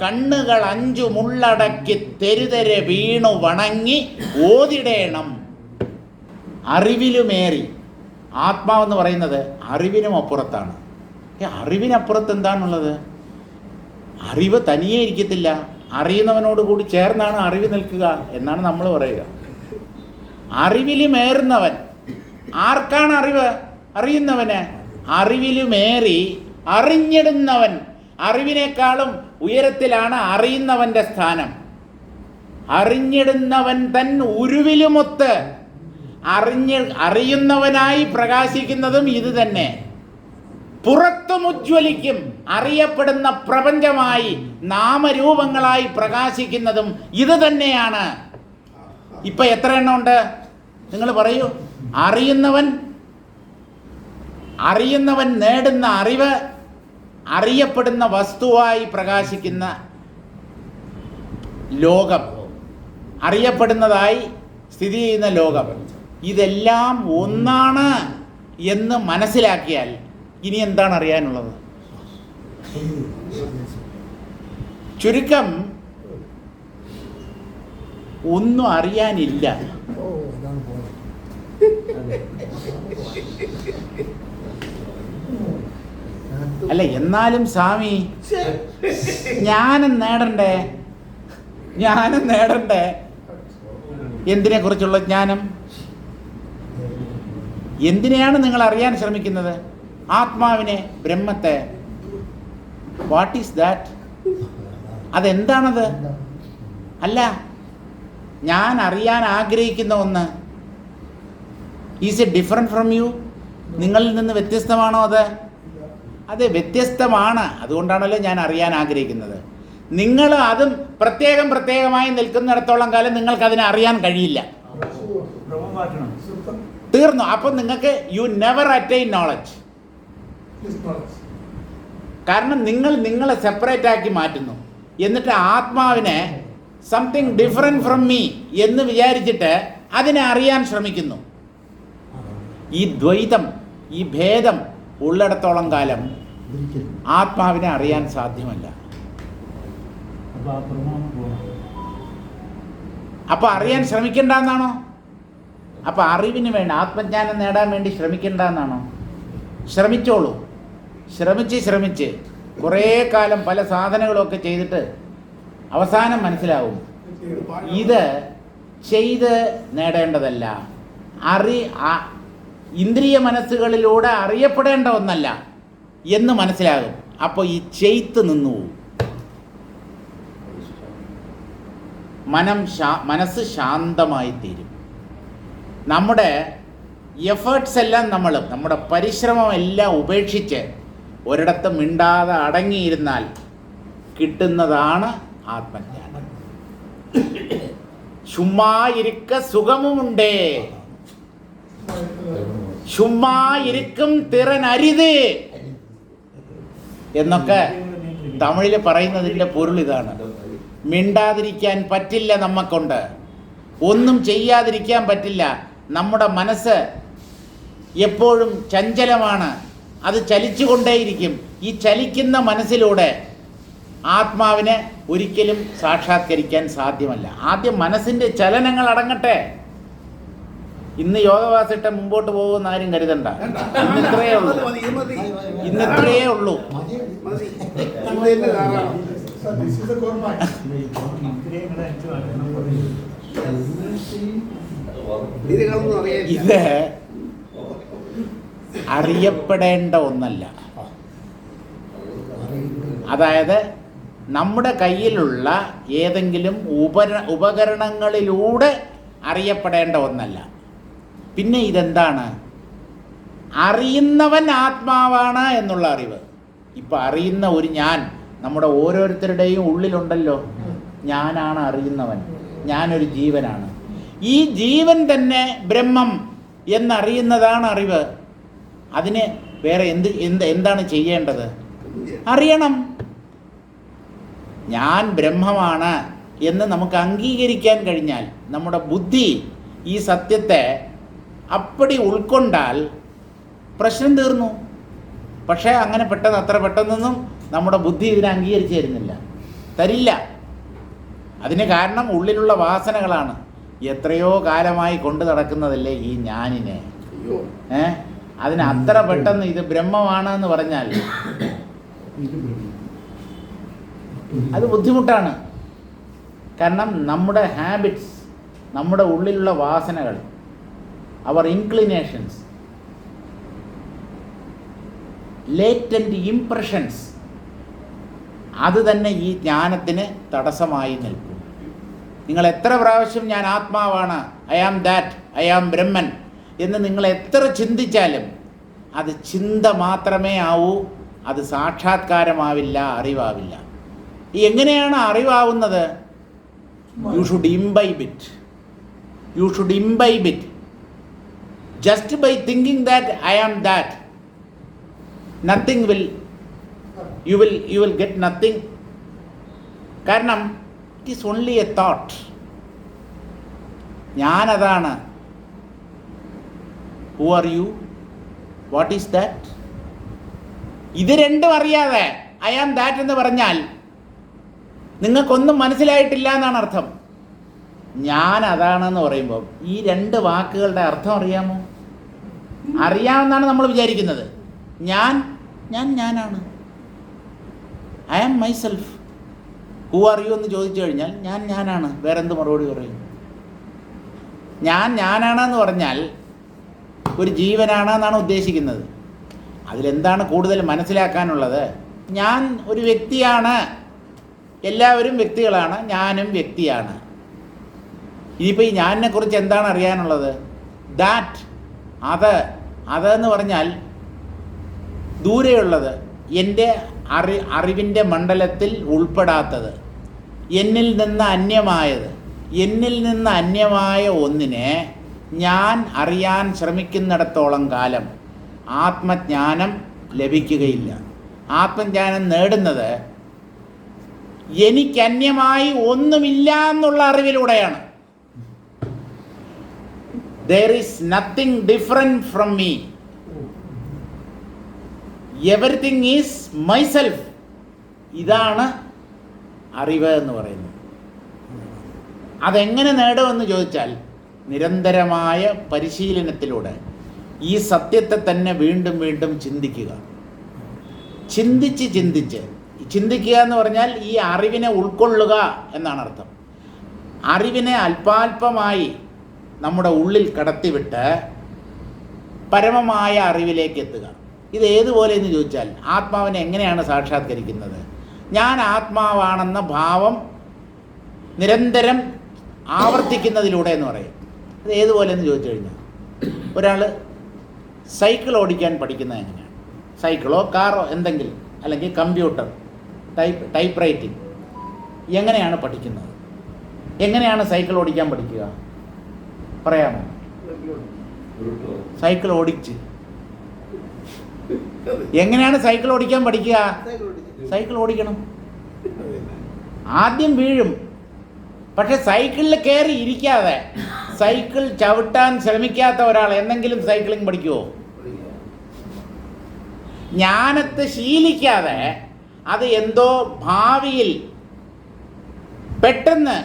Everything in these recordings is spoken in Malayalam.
കണ്ണുകൾ 5 മുള്ളടക്കി തെരുതെരെ വീണു വണങ്ങി ഓതിടേണം. അറിവിലുമേറി. ആത്മാവെന്ന് പറയുന്നത് അറിവിനും അപ്പുറത്താണ്. അറിവിനപ്പുറത്ത് എന്താണുള്ളത്? അറിവ് തനിയെ ഇരിക്കത്തില്ല, അറിയുന്നവനോട് കൂടി ചേർന്നാണ് അറിവ് നിൽക്കുക എന്നാണ് നമ്മൾ പറയുക. അറിവിലുമേറുന്നവൻ. ആർക്കാണ് അറിവ്? അറിയുന്നവന്. അറിവിലുമേറി അറിഞ്ഞിടുന്നവൻ. അറിവിനേക്കാളും ഉയരത്തിലാണ് അറിയുന്നവൻ്റെ സ്ഥാനം. അറിഞ്ഞിടുന്നവൻ തൻ ഉരുവിലുമൊത്ത്. അറിയുന്നവനായി പ്രകാശിക്കുന്നതും ഇത് തന്നെ. പുറത്തും ഉജ്ജ്വലിക്കും. അറിയപ്പെടുന്ന പ്രപഞ്ചമായി നാമരൂപങ്ങളായി പ്രകാശിക്കുന്നതും ഇത് തന്നെയാണ്. ഇപ്പം എത്ര എണ്ണം ഉണ്ട് നിങ്ങൾ പറയൂ? അറിയുന്നവൻ നേടുന്ന അറിവ്, അറിയപ്പെടുന്ന വസ്തുവായി പ്രകാശിക്കുന്ന ലോകം, അറിയപ്പെടുന്നതായി സ്ഥിതി ചെയ്യുന്ന ലോകം, ഇതെല്ലാം ഒന്നാണ് എന്ന് മനസ്സിലാക്കിയാൽ ഇനി എന്താണ് അറിയാനുള്ളത്? ചുരുക്കം ഒന്നും അറിയാനില്ല. അല്ല, എന്നാലും സ്വാമി ജ്ഞാനം നേടണ്ടേ? എന്തിനെ കുറിച്ചുള്ള ജ്ഞാനം? എന്തിനെയാണ് നിങ്ങൾ അറിയാൻ ശ്രമിക്കുന്നത്? ആത്മാവിനെ, ബ്രഹ്മത്തെ. What is that? അതെന്താണത്? അല്ല, ഞാൻ അറിയാൻ ആഗ്രഹിക്കുന്ന ഒന്ന്. Is it different from you? നിങ്ങളിൽ നിന്ന് വ്യത്യസ്തമാണോ അത്? അതെ, വ്യത്യസ്തമാണ്. അതുകൊണ്ടാണല്ലോ ഞാൻ അറിയാൻ ആഗ്രഹിക്കുന്നത്. നിങ്ങൾ അതും പ്രത്യേകമായി നിൽക്കുന്നിടത്തോളം കാലം നിങ്ങൾക്കതിനെ അറിയാൻ കഴിയില്ല. തീർന്നു. അപ്പം നിങ്ങൾക്ക് യു നെവർ അറ്റൈൻ നോളജ്. കാരണം നിങ്ങളെ സെപ്പറേറ്റ് ആക്കി മാറ്റുന്നു. എന്നിട്ട് ആത്മാവിനെ സംതിങ് ഡിഫറെൻറ്റ് ഫ്രം മീ എന്ന് വിചാരിച്ചിട്ട് അതിനെ അറിയാൻ ശ്രമിക്കുന്നു. ഈ ദ്വൈതം, ഈ ഭേദം ഉള്ളിടത്തോളം കാലം ആത്മാവിനെ അറിയാൻ സാധ്യമല്ല. അപ്പൊ അറിയാൻ ശ്രമിക്കണ്ടെന്നാണോ? അപ്പൊ അറിവിന് വേണ്ടി, ആത്മജ്ഞാനം നേടാൻ വേണ്ടി ശ്രമിക്കണ്ടെന്നാണോ? ശ്രമിച്ചോളൂ. ശ്രമിച്ച് കുറേ കാലം പല സാധനങ്ങളൊക്കെ ചെയ്തിട്ട് അവസാനം മനസ്സിലാവും ഇത് ചെയ്ത് നേടേണ്ടതല്ല, ഇന്ദ്രിയ മനസ്സുകളിലൂടെ അറിയപ്പെടേണ്ട ഒന്നല്ല എന്ന് മനസ്സിലാകും. അപ്പോൾ ഈ ചെയ്ത്ത് നിന്നു പോകും. മനസ്സ് ശാന്തമായി തീരും. നമ്മുടെ എഫേർട്സ് എല്ലാം നമ്മുടെ പരിശ്രമം എല്ലാം ഉപേക്ഷിച്ച് ഒരിടത്ത് മിണ്ടാതെ അടങ്ങിയിരുന്നാൽ കിട്ടുന്നതാണ് ആത്മജ്ഞാനം. ചുമ്മാ ഇരിക്ക സുഖമുണ്ടേ, ചുമ്മാ ഇരിക്കും തിറനരിത് എന്നൊക്കെ തമിഴിൽ പറയുന്നതിൻ്റെ പൊരുൾ ഇതാണ്. മിണ്ടാതിരിക്കാൻ പറ്റില്ല, നമ്മക്കൊണ്ട് ഒന്നും ചെയ്യാതിരിക്കാൻ പറ്റില്ല. നമ്മുടെ മനസ്സ് എപ്പോഴും ചഞ്ചലമാണ്, അത് ചലിച്ചുകൊണ്ടേയിരിക്കും. ഈ ചലിക്കുന്ന മനസ്സിലൂടെ ആത്മാവിനെ ഒരിക്കലും സാക്ഷാത്കരിക്കാൻ സാധ്യമല്ല. ആദ്യം മനസ്സിൻ്റെ ചലനങ്ങൾ അടങ്ങട്ടെ. ഇന്ന് യോഗവാസിട്ട് മുമ്പോട്ട് പോകുമെന്ന് ആരും കരുതണ്ട. ഇന്നിത്രയേ ഉള്ളൂ. ഇത് അറിയപ്പെടേണ്ട ഒന്നല്ല. അതായത് നമ്മുടെ കയ്യിലുള്ള ഏതെങ്കിലും ഉപകരണങ്ങളിലൂടെ അറിയപ്പെടേണ്ട ഒന്നല്ല. പിന്നെ ഇതെന്താണ്? അറിയുന്നവൻ ആത്മാവാണ് എന്നുള്ള അറിവ്. ഇപ്പം അറിയുന്ന ഒരു ഞാൻ നമ്മുടെ ഓരോരുത്തരുടെയും ഉള്ളിലുണ്ടല്ലോ. ഞാനാണ് അറിയുന്നവൻ, ഞാനൊരു ജീവനാണ്. ഈ ജീവൻ തന്നെ ബ്രഹ്മം എന്നറിയുന്നതാണ് അറിവ്. അതിന് വേറെ എന്താണ് ചെയ്യേണ്ടത്? അറിയണം. ഞാൻ ബ്രഹ്മമാണ് എന്ന് നമുക്ക് അംഗീകരിക്കാൻ കഴിഞ്ഞാൽ, നമ്മുടെ ബുദ്ധി ഈ സത്യത്തെ അപ്പടി ഉൾക്കൊണ്ടാൽ പ്രശ്നം തീർന്നു. പക്ഷേ അങ്ങനെ അത്ര പെട്ടെന്നൊന്നും നമ്മുടെ ബുദ്ധി ഇതിനെ അംഗീകരിച്ചു തരുന്നില്ല. തരില്ല. അതിന് കാരണം ഉള്ളിലുള്ള വാസനകളാണ്. എത്രയോ കാലമായി കൊണ്ടു നടക്കുന്നതല്ലേ ഈ ഞാനിനെ. അതിന് അത്ര പെട്ടെന്ന് ഇത് ബ്രഹ്മമാണെന്ന് പറഞ്ഞാൽ അത് ബുദ്ധിമുട്ടാണ്. കാരണം നമ്മുടെ ഹാബിറ്റ്സ്, നമ്മുടെ ഉള്ളിലുള്ള വാസനകൾ, അവർ ഇൻക്ലിനേഷൻസ്, ലേറ്റൻറ്റ് ഇംപ്രഷൻസ്, അത് തന്നെ ഈ ജ്ഞാനത്തിന് തടസ്സമായി നിൽക്കും. നിങ്ങൾ എത്ര പ്രാവശ്യം ഞാൻ ആത്മാവാണ്, I am that, I am Brahman എന്ന് നിങ്ങൾ എത്ര ചിന്തിച്ചാലും അത് ചിന്ത മാത്രമേ ആവൂ, അത് സാക്ഷാത്കാരമാവില്ല, അറിവാവില്ല. എങ്ങനെയാണ് അറിവാവുന്നത്? You should imbibe it. You should imbibe it. Just by thinking that I am that, nothing will, you will get nothing. കാരണം it is only a thought. ഞാനതാണ്. Who are you? What is that? ഇത് രണ്ടും അറിയാതെ ഐ ആം ദാറ്റ് എന്ന് പറഞ്ഞാൽ നിങ്ങൾക്കൊന്നും മനസ്സിലായിട്ടില്ല എന്നാണ് അർത്ഥം. ഞാൻ അതാണെന്ന് പറയുമ്പോൾ ഈ രണ്ട് വാക്കുകളുടെ അർത്ഥം അറിയാമോ? അറിയാമെന്നാണ് നമ്മൾ വിചാരിക്കുന്നത്. ഞാനാണ്. I am myself. Who are you എന്ന് ചോദിച്ചു കഴിഞ്ഞാൽ ഞാനാണ്. വേറെന്ത് മറുപടി പറയും? ഞാനാണെന്ന് പറഞ്ഞാൽ ഒരു ജീവനാണെന്നാണ് ഉദ്ദേശിക്കുന്നത്. അതിലെന്താണ് കൂടുതൽ മനസ്സിലാക്കാനുള്ളത്? ഞാൻ ഒരു വ്യക്തിയാണ്. എല്ലാവരും വ്യക്തികളാണ്, ഞാനും വ്യക്തിയാണ്. ഇനിയിപ്പോൾ ഈ ഞാനിനെ കുറിച്ച് എന്താണ് അറിയാനുള്ളത്? ദാറ്റ്, അതെന്ന് പറഞ്ഞാൽ ദൂരെയുള്ളത്, എൻ്റെ അറിവിൻ്റെ മണ്ഡലത്തിൽ ഉൾപ്പെടാത്തത്, എന്നിൽ നിന്ന് അന്യമായത്. എന്നിൽ നിന്ന് അന്യമായ ഒന്നിനെ ഞാൻ അറിയാൻ ശ്രമിക്കുന്നിടത്തോളം കാലം ആത്മജ്ഞാനം ലഭിക്കുകയില്ല. ആത്മജ്ഞാനം നേടുന്നത് എനിക്കന്യമായി ഒന്നുമില്ല എന്നുള്ള അറിവിലൂടെയാണ്. There is nothing different from me. Everything is myself. ഇതാണ് അറിവ് എന്ന് പറയുന്നത്. അതെങ്ങനെ നേടുമെന്ന് ചോദിച്ചാൽ നിരന്തരമായ പരിശീലനത്തിലൂടെ ഈ സത്യത്തെ തന്നെ വീണ്ടും വീണ്ടും ചിന്തിക്കുക. ചിന്തിക്കുക എന്ന് പറഞ്ഞാൽ ഈ അറിവിനെ ഉൾക്കൊള്ളുക എന്നാണ് അർത്ഥം. അറിവിനെ അല്പാൽപമായി നമ്മുടെ ഉള്ളിൽ കടത്തിവിട്ട് പരമമായ അറിവിലേക്ക് എത്തുക. ഇത് ഏതുപോലെ എന്ന് ചോദിച്ചാൽ ആത്മാവിനെ എങ്ങനെയാണ് സാക്ഷാത്കരിക്കുന്നത്? ഞാൻ ആത്മാവാണെന്ന ഭാവം നിരന്തരം ആവർത്തിക്കുന്നതിലൂടെ എന്ന് പറയും. ഇത് ഏതുപോലെ എന്ന് ചോദിച്ചു കഴിഞ്ഞാൽ, ഒരാൾ സൈക്കിൾ ഓടിക്കാൻ പഠിക്കുന്നത് എങ്ങനെയാണ്? സൈക്കിളോ കാറോ എന്തെങ്കിലും, അല്ലെങ്കിൽ കമ്പ്യൂട്ടർ, ടൈപ്പ് റൈറ്റിംഗ്, എങ്ങനെയാണ് പഠിക്കുന്നത്? എങ്ങനെയാണ് സൈക്കിൾ ഓടിക്കാൻ പഠിക്കുക? പറയാമോ? സൈക്കിൾ ഓടിച്ച്. എങ്ങനെയാണ് സൈക്കിൾ ഓടിക്കാൻ പഠിക്കുക? സൈക്കിൾ ഓടിക്കണം. ആദ്യം വീഴും. പക്ഷെ സൈക്കിളിൽ കയറി ഇരിക്കാതെ സൈക്കിൾ ചവിട്ടാൻ ശ്രമിക്കാത്ത ഒരാൾ എന്തെങ്കിലും സൈക്ലിംഗ് പഠിക്കുമോ? ജ്ഞാനത്തെ ശീലിക്കാതെ അത് എന്തോ ഭാവിയിൽ പെട്ടെന്ന്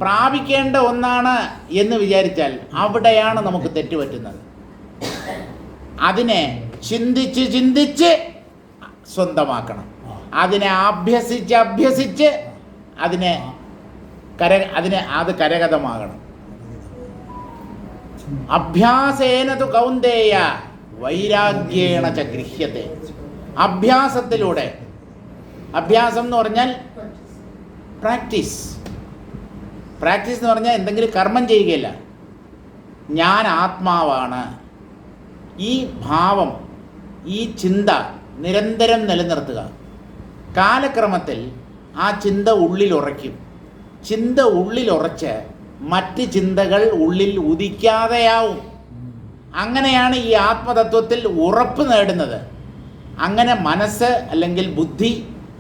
പ്രാപിക്കേണ്ട ഒന്നാണ് എന്ന് വിചാരിച്ചാൽ അവിടെയാണ് നമുക്ക് തെറ്റുപറ്റുന്നത്. അതിനെ ചിന്തിച്ച് സ്വന്തമാക്കണം. അതിനെ അഭ്യസിച്ച് അത് കരഗതമാകണം. അഭ്യാസേനതു കൗന്ദേയ വൈരാഗ്യേണ ച ഗൃഹ്യത്തെ. അഭ്യാസത്തിലൂടെ, അഭ്യാസം എന്ന് പറഞ്ഞാൽ പ്രാക്ടീസ് എന്ന് പറഞ്ഞാൽ എന്തെങ്കിലും കർമ്മം ചെയ്യുകയല്ല. ഞാൻ ആത്മാവാണ്. ഈ ഭാവം, ഈ ചിന്ത നിരന്തരം നിലനിർത്തുക. കാലക്രമത്തിൽ ആ ചിന്ത ഉള്ളിലുറയ്ക്കും. ചിന്ത ഉള്ളിലുറച്ച് മറ്റ് ചിന്തകൾ ഉള്ളിൽ ഉദിക്കാതെയാവും. അങ്ങനെയാണ് ഈ ആത്മതത്വത്തിൽ ഉറപ്പ് നേടുന്നത്. അങ്ങനെ മനസ്സ് അല്ലെങ്കിൽ ബുദ്ധി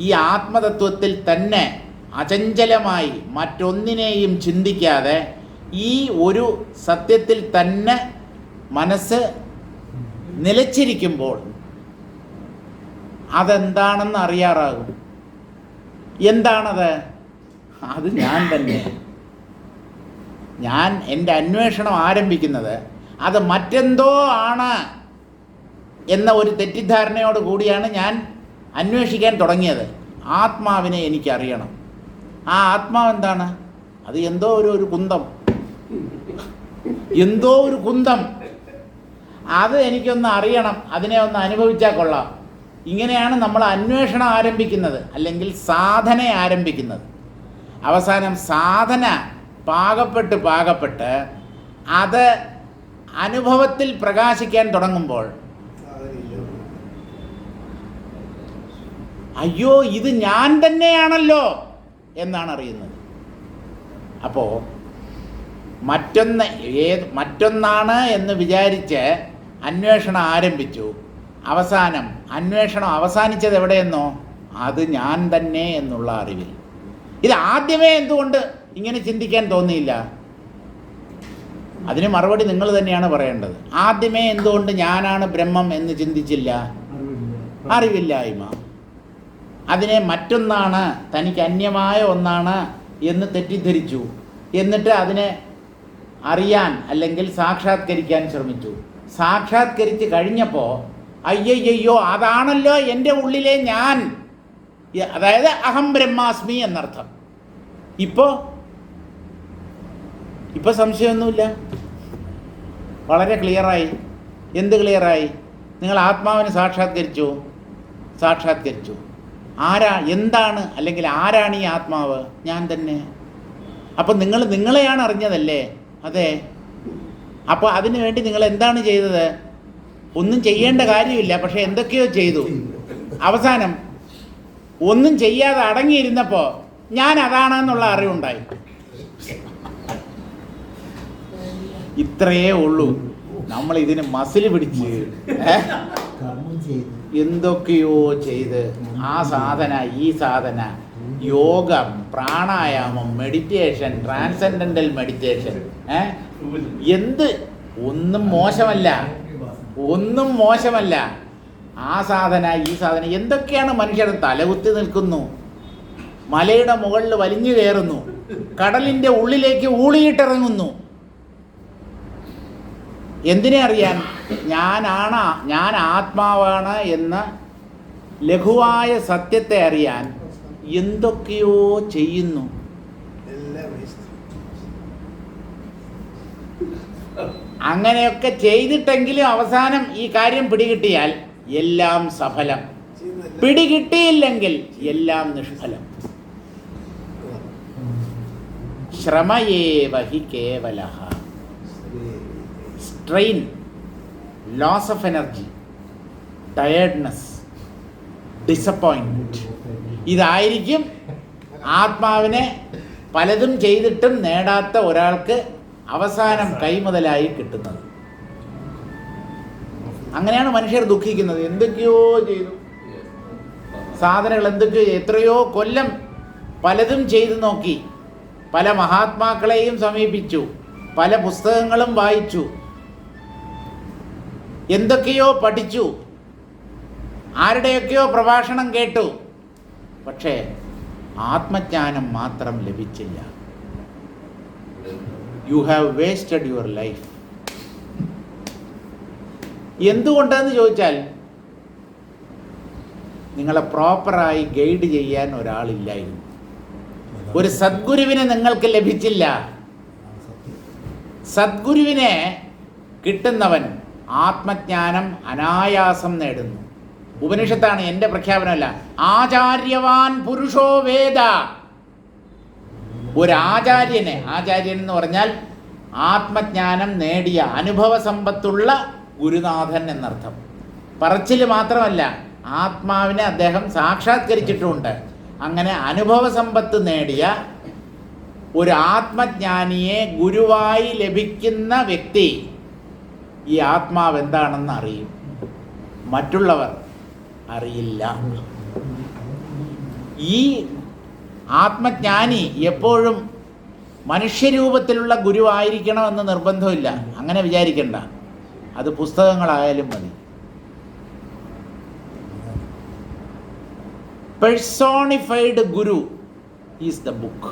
ഈ ആത്മതത്വത്തിൽ തന്നെ അചഞ്ചലമായി മറ്റൊന്നിനെയും ചിന്തിക്കാതെ ഈ ഒരു സത്യത്തിൽ തന്നെ മനസ്സ് നിലച്ചിരിക്കുമ്പോൾ അതെന്താണെന്ന് അറിയാറാകും. എന്താണത്? അത് ഞാൻ തന്നെ. ഞാൻ എൻ്റെ അന്വേഷണം ആരംഭിക്കുന്നത് അത് മറ്റെന്തോ ആണ് എന്ന ഒരു തെറ്റിദ്ധാരണയോട് കൂടിയാണ് ഞാൻ അന്വേഷിക്കാൻ തുടങ്ങിയത്. ആത്മാവിനെ എനിക്കറിയണം. ആ ആത്മാവ് എന്താണ്? അത് എന്തോ ഒരു കുന്തം, എന്തോ ഒരു കുന്തം. അത് എനിക്കൊന്ന് അറിയണം, അതിനെ ഒന്ന് അനുഭവിച്ചാൽ കൊള്ളാം. ഇങ്ങനെയാണ് നമ്മൾ അന്വേഷണം ആരംഭിക്കുന്നത്, അല്ലെങ്കിൽ സാധന ആരംഭിക്കുന്നത്. അവസാനം സാധന പാകപ്പെട്ട് അത് അനുഭവത്തിൽ പ്രകാശിക്കാൻ തുടങ്ങുമ്പോൾ അയ്യോ ഇത് ഞാൻ തന്നെയാണല്ലോ എന്നാണ് അറിയുന്നത്. അപ്പോൾ മറ്റൊന്നാണ് എന്ന് വിചാരിച്ച് അന്വേഷണം ആരംഭിച്ചു. അവസാനം അന്വേഷണം അവസാനിച്ചത് എവിടെയെന്നോ? അത് ഞാൻ തന്നെ എന്നുള്ള അറിവിൽ. ഇത് ആദ്യമേ എന്തുകൊണ്ട് ഇങ്ങനെ ചിന്തിക്കാൻ തോന്നിയില്ല? അതിന് മറുപടി നിങ്ങൾ തന്നെയാണ് പറയേണ്ടത്. ആദ്യമേ എന്തുകൊണ്ട് ഞാനാണ് ബ്രഹ്മം എന്ന് ചിന്തിച്ചില്ല? അറിവില്ലായ്മ. അതിനെ മറ്റൊന്നാണ്, തനിക്ക് അന്യമായ ഒന്നാണ് എന്ന് തെറ്റിദ്ധരിച്ചു. എന്നിട്ട് അതിനെ അറിയാൻ അല്ലെങ്കിൽ സാക്ഷാത്കരിക്കാൻ ശ്രമിച്ചു. സാക്ഷാത്കരിച്ച് കഴിഞ്ഞപ്പോൾ അയ്യയ്യോ അതാണല്ലോ എൻ്റെ ഉള്ളിലെ ഞാൻ, അതായത് അഹം ബ്രഹ്മാസ്മി എന്നർത്ഥം. ഇപ്പോൾ സംശയമൊന്നുമില്ല, വളരെ ക്ലിയറായി. എന്ത് ക്ലിയറായി? നിങ്ങൾ ആത്മാവിനെ സാക്ഷാത്കരിച്ചു. എന്താണ് അല്ലെങ്കിൽ ആരാണ് ഈ ആത്മാവ്? ഞാൻ തന്നെ. അപ്പം നിങ്ങളെയാണ് അറിഞ്ഞതല്ലേ? അതെ. അപ്പോൾ അതിനു വേണ്ടി നിങ്ങൾ എന്താണ് ചെയ്തത്? ഒന്നും ചെയ്യേണ്ട കാര്യമില്ല, പക്ഷെ എന്തൊക്കെയോ ചെയ്തു. അവസാനം ഒന്നും ചെയ്യാതെ അടങ്ങിയിരുന്നപ്പോൾ ഞാൻ അതാണെന്നുള്ള അറിവുണ്ടായി. ഇത്രയേ ഉള്ളൂ. നമ്മൾ ഇതിന് മസിൽ പിടിച്ച് എന്തൊക്കെയോ ചെയ്ത് ആ സാധന ഈ സാധന, യോഗം, പ്രാണായാമം, മെഡിറ്റേഷൻ, ട്രാൻസെൻഡൻ്റൽ മെഡിറ്റേഷൻ, ഒന്നും മോശമല്ല. ആ സാധന ഈ സാധന എന്തൊക്കെയാണ് മനുഷ്യരുടെ തലകുത്തി നിൽക്കുന്നു. മലയുടെ മുകളിൽ വലിഞ്ഞു കയറുന്നു, കടലിൻ്റെ ഉള്ളിലേക്ക് ഊളിയിട്ടിറങ്ങുന്നു. എന്തിനെ അറിയാൻ? ഞാൻ ആത്മാവാണ് എന്ന ലഘുവായ സത്യത്തെ അറിയാൻ എന്തൊക്കെയോ ചെയ്യുന്നു. അങ്ങനെയൊക്കെ ചെയ്തിട്ടെങ്കിലും അവസാനം ഈ കാര്യം പിടികിട്ടിയാൽ എല്ലാം സഫലം, പിടികിട്ടിയില്ലെങ്കിൽ എല്ലാം നിഷ്ഫലം. ശ്രമയേവ ഹി കേവലഃ. Strain, loss of energy, tiredness, disappointment, ഇതായിരിക്കും ആത്മാവിനെ പലതും ചെയ്തിട്ടും നേടാത്ത ഒരാൾക്ക് അവസാനം കൈമുതലായി കിട്ടുന്നത്. അങ്ങനെയാണ് മനുഷ്യർ ദുഃഖിക്കുന്നത്. എന്തൊക്കെയോ ചെയ്തു, സാധനങ്ങൾ എന്തൊക്കെയോ, എത്രയോ കൊല്ലം പലതും ചെയ്തു നോക്കി, പല മഹാത്മാക്കളെയും സമീപിച്ചു, പല പുസ്തകങ്ങളും വായിച്ചു, എന്തൊക്കെയോ പഠിച്ചു, ആരുടെയൊക്കെയോ പ്രഭാഷണം കേട്ടു. പക്ഷേ ആത്മജ്ഞാനം മാത്രം ലഭിച്ചില്ല. You have wasted your life. എന്തുകൊണ്ടെന്ന് ചോദിച്ചാൽ നിങ്ങളെ പ്രോപ്പറായി ഗൈഡ് ചെയ്യാൻ ഒരാളില്ലായിരുന്നു. ഒരു സദ്ഗുരുവിനെ നിങ്ങൾക്ക് ലഭിച്ചില്ല. സദ്ഗുരുവിനെ കിട്ടുന്നവൻ ആത്മജ്ഞാനം അനായാസം നേടുന്നു. ഉപനിഷത്താണ്, എൻ്റെ പ്രഖ്യാപനമല്ല. ആചാര്യവാൻ പുരുഷോ വേദ. ആചാര്യൻ എന്ന് പറഞ്ഞാൽ ആത്മജ്ഞാനം നേടിയ അനുഭവ സമ്പത്തുള്ള ഗുരുനാഥൻ എന്നർത്ഥം. പറച്ചിൽ മാത്രമല്ല, ആത്മാവിനെ അദ്ദേഹം സാക്ഷാത്കരിച്ചിട്ടുമുണ്ട്. അങ്ങനെ അനുഭവ സമ്പത്ത് നേടിയ ഒരു ആത്മജ്ഞാനിയെ ഗുരുവായി ലഭിക്കുന്ന വ്യക്തി ഈ ആത്മാവ് എന്താണെന്ന് അറിയും, മറ്റുള്ളവർ അറിയില്ല. ഈ ആത്മജ്ഞാനി എപ്പോഴും മനുഷ്യരൂപത്തിലുള്ള ഗുരുവായിരിക്കണമെന്ന് നിർബന്ധമില്ല. അങ്ങനെ വിചാരിക്കണ്ട, അത് പുസ്തകങ്ങളായാലും മതി. Personified Guru is the book.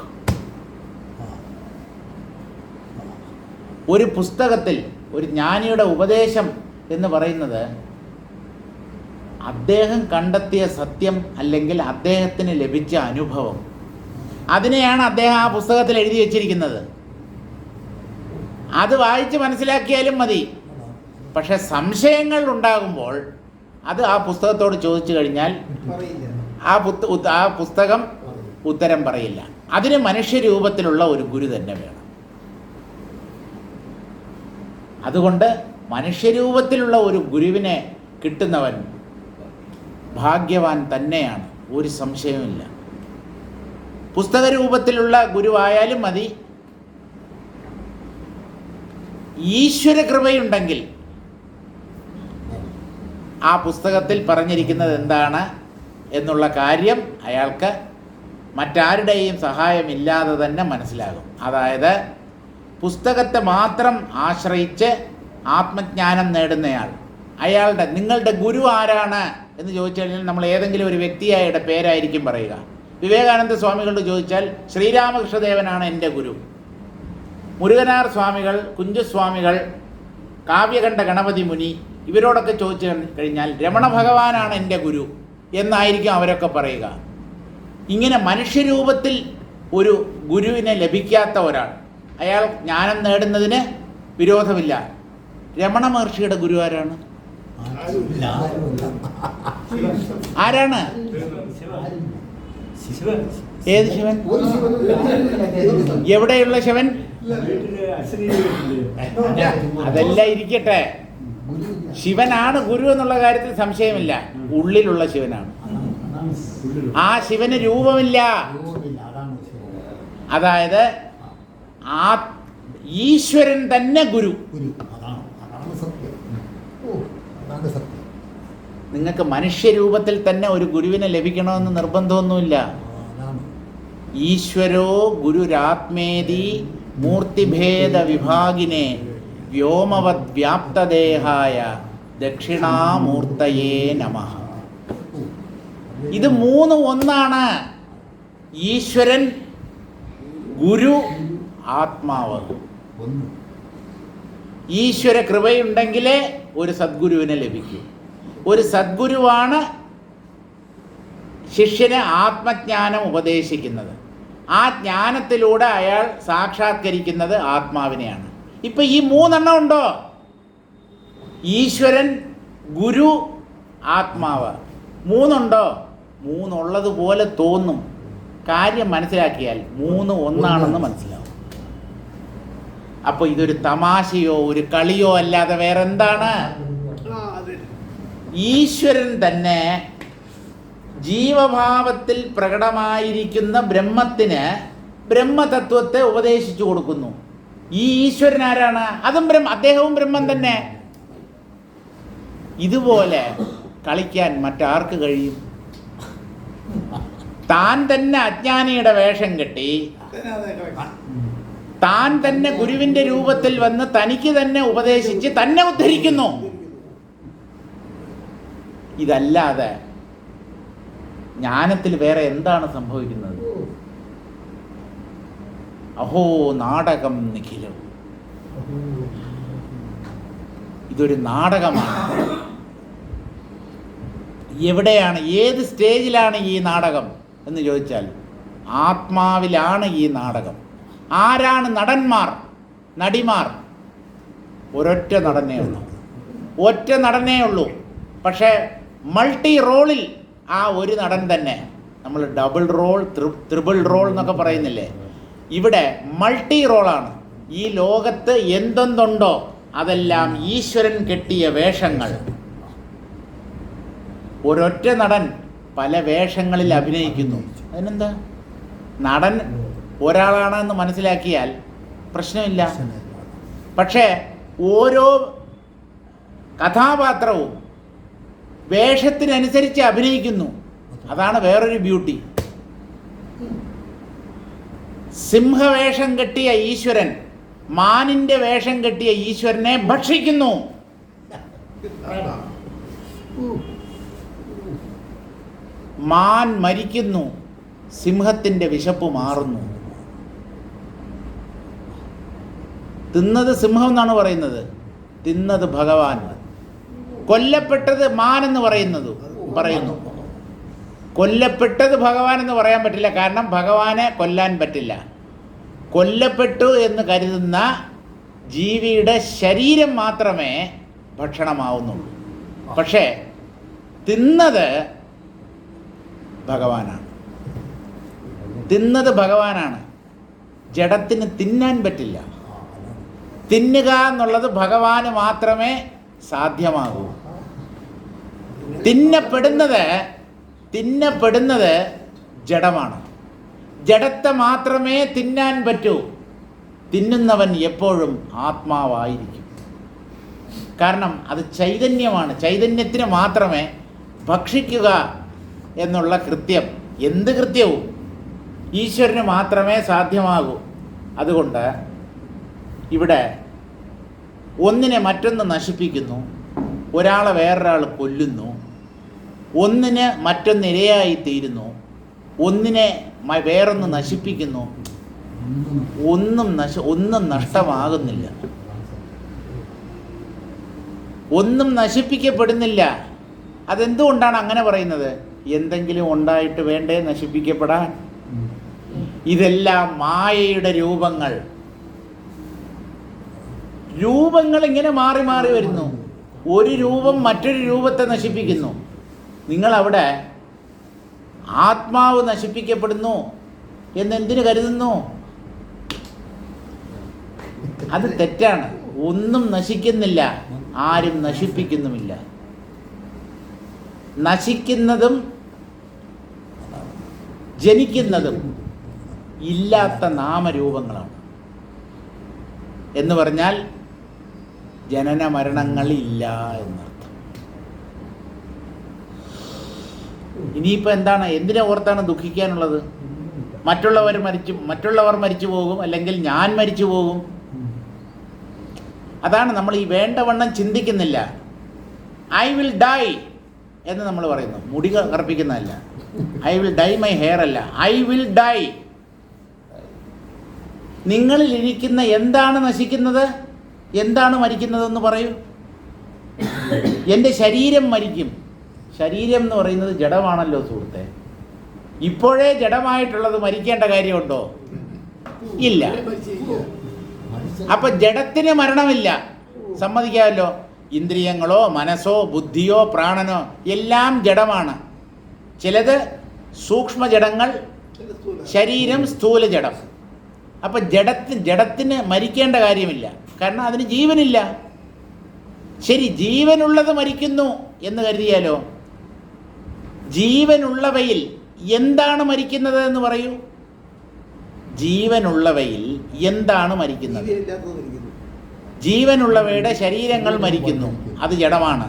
ഒരു പുസ്തകത്തിൽ ഒരു ജ്ഞാനിയുടെ ഉപദേശം എന്ന് പറയുന്നത് അദ്ദേഹം കണ്ടെത്തിയ സത്യം അല്ലെങ്കിൽ അദ്ദേഹത്തിന് ലഭിച്ച അനുഭവം, അതിനെയാണ് അദ്ദേഹം ആ പുസ്തകത്തിൽ എഴുതി വച്ചിരിക്കുന്നത്. അത് വായിച്ച് മനസ്സിലാക്കിയാലും മതി. പക്ഷെ സംശയങ്ങൾ ഉണ്ടാകുമ്പോൾ അത് ആ പുസ്തകത്തോട് ചോദിച്ചു കഴിഞ്ഞാൽ ആ പുസ്തകം ഉത്തരം പറയില്ല. അതിന് മനുഷ്യരൂപത്തിലുള്ള ഒരു ഗുരു തന്നെ വേണം. അതുകൊണ്ട് മനുഷ്യരൂപത്തിലുള്ള ഒരു ഗുരുവിനെ കിട്ടുന്നവൻ ഭാഗ്യവാൻ തന്നെയാണ്, ഒരു സംശയവുമില്ല. പുസ്തക രൂപത്തിലുള്ള ഗുരുവായാലും മതി. ഈശ്വര കൃപയുണ്ടെങ്കിൽ ആ പുസ്തകത്തിൽ പറഞ്ഞിരിക്കുന്നത് എന്താണ് എന്നുള്ള കാര്യം അയാൾക്ക് മറ്റാരുടെയും സഹായമില്ലാതെ തന്നെ മനസ്സിലാകും. അതായത് പുസ്തകത്തെ മാത്രം ആശ്രയിച്ച് ആത്മജ്ഞാനം നേടുന്നയാൾ, നിങ്ങളുടെ ഗുരു ആരാണ് എന്ന് ചോദിച്ചു കഴിഞ്ഞാൽ നമ്മൾ ഏതെങ്കിലും ഒരു വ്യക്തിയായുടെ പേരായിരിക്കും പറയുക. വിവേകാനന്ദ സ്വാമികളോട് ചോദിച്ചാൽ ശ്രീരാമകൃഷ്ണദേവനാണ് എൻ്റെ ഗുരു. മുരുകനാർ സ്വാമികൾ, കുഞ്ചസ്വാമികൾ, കാവ്യകണ്ഠ ഗണപതി മുനി, ഇവരോടൊക്കെ ചോദിച്ചു കഴിഞ്ഞാൽ രമണ ഭഗവാനാണ് എൻ്റെ ഗുരു എന്നായിരിക്കും അവരൊക്കെ പറയുക. ഇങ്ങനെ മനുഷ്യരൂപത്തിൽ ഒരു ഗുരുവിനെ ലഭിക്കാത്ത ഒരാൾ, അയാൾ ജ്ഞാനം നേടുന്നതിന് വിരോധമില്ല. രമണ മഹർഷിയുടെ ഗുരു ആരാണ്? ആരാണ്? ഏത് ശിവൻ? എവിടെയുള്ള ശിവൻ? അതെല്ലാം ഇരിക്കട്ടെ, ശിവനാണ് ഗുരു എന്നുള്ള കാര്യത്തിൽ സംശയമില്ല. ഉള്ളിലുള്ള ശിവനാണ്. ആ ശിവന് രൂപമില്ല. അതായത് ആ ഈശ്വരൻ തന്നെ ഗുരു. നിങ്ങൾക്ക് മനുഷ്യരൂപത്തിൽ തന്നെ ഒരു ഗുരുവിനെ ലഭിക്കണമെന്ന് നിർബന്ധമൊന്നുമില്ല. ഈശ്വരോ ഗുരുരാത്മേതി മൂർത്തിഭേദ വിഭാഗിനെ വ്യോമവത് വ്യാപ്തദേഹായ ദക്ഷിണാമൂർത്തയേ നമഃ. ഇത് മൂന്ന് ഒന്നാണ്. ഈശ്വരൻ, ഗുരു, ആത്മാവ്. ഈശ്വര കൃപയുണ്ടെങ്കിലേ ഒരു സദ്ഗുരുവിനെ ലഭിക്കൂ. ഒരു സദ്ഗുരുവാണ് ശിഷ്യന് ആത്മജ്ഞാനം ഉപദേശിക്കുന്നത്. ആ ജ്ഞാനത്തിലൂടെ അയാൾ സാക്ഷാത്കരിക്കുന്നത് ആത്മാവിനെയാണ്. ഇപ്പം ഈ മൂന്നെണ്ണം ഉണ്ടോ? ഈശ്വരൻ, ഗുരു, ആത്മാവ്. മൂന്നുണ്ടോ? മൂന്നുള്ളതുപോലെ തോന്നും. കാര്യം മനസ്സിലാക്കിയാൽ മൂന്ന് ഒന്നാണെന്ന് മനസ്സിലാവും. അപ്പോൾ ഇതൊരു തമാശയോ ഒരു കളിയോ അല്ലാതെ വേറെന്താണ്? ഈശ്വരൻ തന്നെ ജീവഭാവത്തിൽ പ്രകടമായിരിക്കുന്ന ബ്രഹ്മത്തിന് ബ്രഹ്മതത്വത്തെ ഉപദേശിച്ചു കൊടുക്കുന്നു. ഈ ഈശ്വരൻ ആരാണ്? അതും അദ്ദേഹവും ബ്രഹ്മം തന്നെ. ഇതുപോലെ കളിക്കാൻ മറ്റാർക്ക് കഴിയും? താൻ തന്നെ അജ്ഞാനിയുടെ വേഷം കെട്ടി താൻ തന്നെ ഗുരുവിന്റെ രൂപത്തിൽ വന്ന് തനിക്ക് തന്നെ ഉപദേശിച്ച് തന്നെ ഉദ്ധരിക്കുന്നു. ഇതല്ലാതെ ജ്ഞാനത്തിൽ വേറെ എന്താണ് സംഭവിക്കുന്നത്? അഹോ നാടകം നിഖിലം. ഇതൊരു നാടകമാണ്. എവിടെയാണ്, ഏത് സ്റ്റേജിലാണ് ഈ നാടകം എന്ന് ചോദിച്ചാൽ ആത്മാവിലാണ് ഈ നാടകം. ആരാണ് നടന്മാർ, നടിമാർ? ഒരൊറ്റ നടനേ ഉള്ളൂ, ഒറ്റ നടനേ ഉള്ളൂ. പക്ഷേ മൾട്ടി റോളിൽ ആ ഒരു നടൻ തന്നെ. നമ്മൾ ഡബിൾ റോൾ, ത്രിബിൾ റോൾ എന്നൊക്കെ പറയുന്നില്ലേ? ഇവിടെ മൾട്ടി റോളാണ്. ഈ ലോകത്ത് എന്തെന്തുണ്ടോ അതെല്ലാം ഈശ്വരൻ കെട്ടിയ വേഷങ്ങൾ. ഒരൊറ്റ നടൻ പല വേഷങ്ങളിൽ അഭിനയിക്കുന്നു. അതിനെന്താ? നടൻ ഒരാളാണെന്ന് മനസ്സിലാക്കിയാൽ പ്രശ്നമില്ല. പക്ഷേ ഓരോ കഥാപാത്രവും വേഷത്തിനനുസരിച്ച് അഭിനയിക്കുന്നു. അതാണ് വേറൊരു ബ്യൂട്ടി. സിംഹവേഷം കെട്ടിയ ഈശ്വരൻ മാനിന്റെ വേഷം കെട്ടിയ ഈശ്വരനെ ഭക്ഷിക്കുന്നു. മാൻ മരിക്കുന്നു, സിംഹത്തിൻ്റെ വിശപ്പ് മാറുന്നു. തിന്നത് സിംഹം എന്നാണ് പറയുന്നത്, തിന്നത് ഭഗവാൻ. കൊല്ലപ്പെട്ടത് മാൻ എന്ന് പറയുന്നു. കൊല്ലപ്പെട്ടത് ഭഗവാൻ എന്ന് പറയാൻ പറ്റില്ല, കാരണം ഭഗവാനെ കൊല്ലാൻ പറ്റില്ല. കൊല്ലപ്പെട്ടു എന്ന് കരുതുന്ന ജീവിയുടെ ശരീരം മാത്രമേ ഭക്ഷണമാവുന്നുള്ളൂ. പക്ഷേ തിന്നത് ഭഗവാനാണ്. ജഡത്തിന് തിന്നാൻ പറ്റില്ല. തിന്നുക എന്നുള്ളത് ഭഗവാന് മാത്രമേ സാധ്യമാകൂ. തിന്നപ്പെടുന്നത് ജഡമാണ്. ജഡത്തെ മാത്രമേ തിന്നാൻ പറ്റൂ. തിന്നുന്നവൻ എപ്പോഴും ആത്മാവായിരിക്കും. കാരണം അത് ചൈതന്യമാണ്. ചൈതന്യത്തിന് മാത്രമേ ഭക്ഷിക്കുക എന്നുള്ള കൃത്യം, എന്ത് കൃത്യവും ഈശ്വരന് മാത്രമേ സാധ്യമാകൂ. അതുകൊണ്ട് ഇവിടെ ഒന്നിനെ മറ്റൊന്ന് നശിപ്പിക്കുന്നു, ഒരാളെ വേറൊരാൾ കൊല്ലുന്നു, ഒന്നിന് മറ്റൊന്നിരയായി തീരുന്നു, ഒന്നിനെ വേറൊന്ന് നശിപ്പിക്കുന്നു. ഒന്നും നഷ്ടമാകുന്നില്ല, ഒന്നും നശിപ്പിക്കപ്പെടുന്നില്ല. അതെന്തുകൊണ്ടാണ് അങ്ങനെ പറയുന്നത്? എന്തെങ്കിലും ഉണ്ടായിട്ട് വേണ്ടേ നശിപ്പിക്കപ്പെടാൻ? ഇതെല്ലാം മായയുടെ രൂപങ്ങൾ ഇങ്ങനെ മാറി മാറി വരുന്നു. ഒരു രൂപം മറ്റൊരു രൂപത്തെ നശിപ്പിക്കുന്നു. നിങ്ങളവിടെ ആത്മാവ് നശിപ്പിക്കപ്പെടുന്നു എന്നെന്തിനു കരുതുന്നു? അത് തെറ്റാണ്. ഒന്നും നശിക്കുന്നില്ല, ആരും നശിപ്പിക്കുന്നുമില്ല. നശിക്കുന്നതും ജനിക്കുന്നതും ഇല്ലാത്ത നാമരൂപങ്ങളാണ്. എന്ന് പറഞ്ഞാൽ ജനന മരണങ്ങളില്ല എന്നർത്ഥം. ഇനിയിപ്പോൾ എന്താണ്, എന്തിനെ ഓർത്താണ് ദുഃഖിക്കാനുള്ളത്? മറ്റുള്ളവർ മരിച്ചു പോകും, അല്ലെങ്കിൽ ഞാൻ മരിച്ചു പോകും. അതാണ് നമ്മൾ ഈ വേണ്ടവണ്ണം ചിന്തിക്കുന്നില്ല. ഐ വിൽ ഡൈ എന്ന് നമ്മൾ പറയുന്നു. മുടി കറുപ്പിക്കുന്നതല്ല. I will dye my hair അല്ല, ഐ വിൽ ഡൈ. നിങ്ങളിൽ ഇരിക്കുന്ന എന്താണ് നശിക്കുന്നത്, എന്താണ് മരിക്കുന്നതെന്ന് പറയൂ. എൻ്റെ ശരീരം മരിക്കും. ശരീരം എന്ന് പറയുന്നത് ജഡമാണല്ലോ സുഹൃത്തെ. ഇപ്പോഴേ ജഡമായിട്ടുള്ളത് മരിക്കേണ്ട കാര്യമുണ്ടോ? ഇല്ല. അപ്പൊ ജഡത്തിന് മരണമില്ല, സമ്മതിക്കാമല്ലോ. ഇന്ദ്രിയങ്ങളോ മനസ്സോ ബുദ്ധിയോ പ്രാണനോ എല്ലാം ജഡമാണ്. ചിലത് സൂക്ഷ്മ ജഡങ്ങൾ, ശരീരം സ്ഥൂല ജഡം. അപ്പൊ ജഡത്തിന് മരിക്കേണ്ട കാര്യമില്ല, കാരണം അതിന് ജീവനില്ല. ശരി, ജീവനുള്ളത് മരിക്കുന്നു എന്ന് കരുതിയാലോ? ജീവനുള്ളവയിൽ എന്താണ് മരിക്കുന്നത് എന്ന് പറയൂ. ജീവനുള്ളവയിൽ എന്താണ് മരിക്കുന്നത്? ജീവനുള്ളവയുടെ ശരീരങ്ങൾ മരിക്കുന്നു, അത് ജഡമാണ്.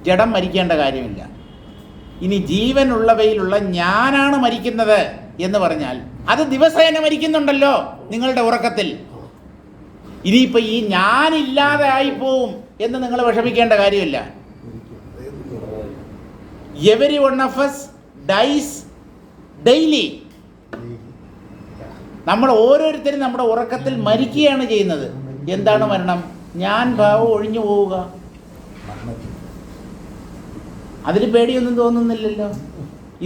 ജഡം മരിക്കേണ്ട കാര്യമില്ല. ഇനി ജീവനുള്ളവയിലുള്ള ഞാനാണ് മരിക്കുന്നത് എന്ന് പറഞ്ഞാൽ അത് ദിവസേന മരിക്കുന്നുണ്ടല്ലോ നിങ്ങളുടെ ഉറക്കത്തിൽ. ഇനിയിപ്പോൾ ഈ ഞാനില്ലാതെ ആയിപ്പോവും എന്ന് നിങ്ങൾ വിഷമിക്കേണ്ട കാര്യമില്ല. Every one of us dies daily. നമ്മൾ ഓരോരുത്തരും നമ്മുടെ ഉറക്കത്തിൽ മരിക്കുകയാണ് ചെയ്യുന്നത്. എന്താണ് മരണം? ഞാൻ ഭാവം ഒഴിഞ്ഞു പോവുക. അതിന് പേടിയൊന്നും തോന്നുന്നില്ലല്ലോ.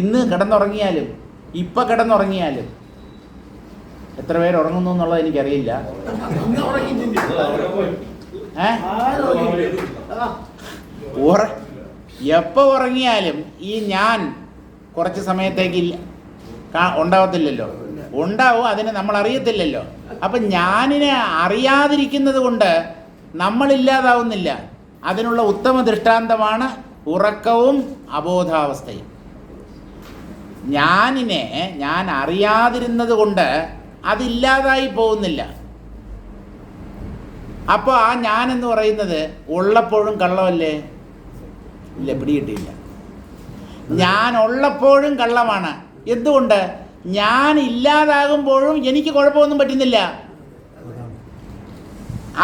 ഇന്ന് കിടന്നുറങ്ങിയാലും എത്ര പേര് ഉറങ്ങുന്നു എന്നുള്ളത് എനിക്കറിയില്ല. എപ്പോൾ ഉറങ്ങിയാലും ഈ ഞാൻ കുറച്ച് സമയത്തേക്ക് ഉണ്ടാവത്തില്ലല്ലോ. ഉണ്ടാവും, അതിനെ നമ്മൾ അറിയത്തില്ലല്ലോ. അപ്പം ഞാനിനെ അറിയാതിരിക്കുന്നത് കൊണ്ട് നമ്മളില്ലാതാവുന്നില്ല. അതിനുള്ള ഉത്തമ ദൃഷ്ടാന്തമാണ് ഉറക്കവും അബോധാവസ്ഥയും. ഞാൻ അറിയാതിരുന്നത് കൊണ്ട് അതില്ലാതായി പോകുന്നില്ല. അപ്പോൾ ആ ഞാനെന്ന് പറയുന്നത് ഉള്ളപ്പോഴും കള്ളമല്ലേ? ഇല്ല, പിടികിട്ടിയില്ല. ഞാൻ ഉള്ളപ്പോഴും കള്ളമാണ്. എന്തുകൊണ്ട്? ഞാൻ ഇല്ലാതാകുമ്പോഴും എനിക്ക് കുഴപ്പമൊന്നും പറ്റുന്നില്ല.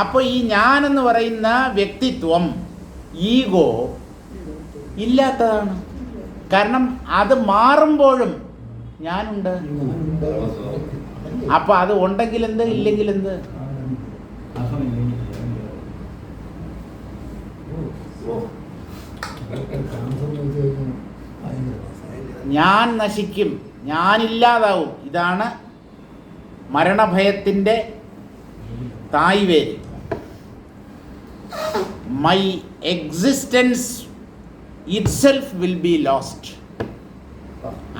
അപ്പോൾ ഈ ഞാനെന്ന് പറയുന്ന വ്യക്തിത്വം, ഈഗോ ഇല്ലാത്തതാണ്. കാരണം അത് മാറുമ്പോഴും ഞാനുണ്ട്. അപ്പം അത് ഉണ്ടെങ്കിൽ എന്ത്, ഇല്ലെങ്കിൽ എന്ത്? ഞാൻ നശിക്കും, ഞാനില്ലാതാവും. ഇതാണ് മരണഭയത്തിൻ്റെ തായ്വേര്. My existence itself will be lost.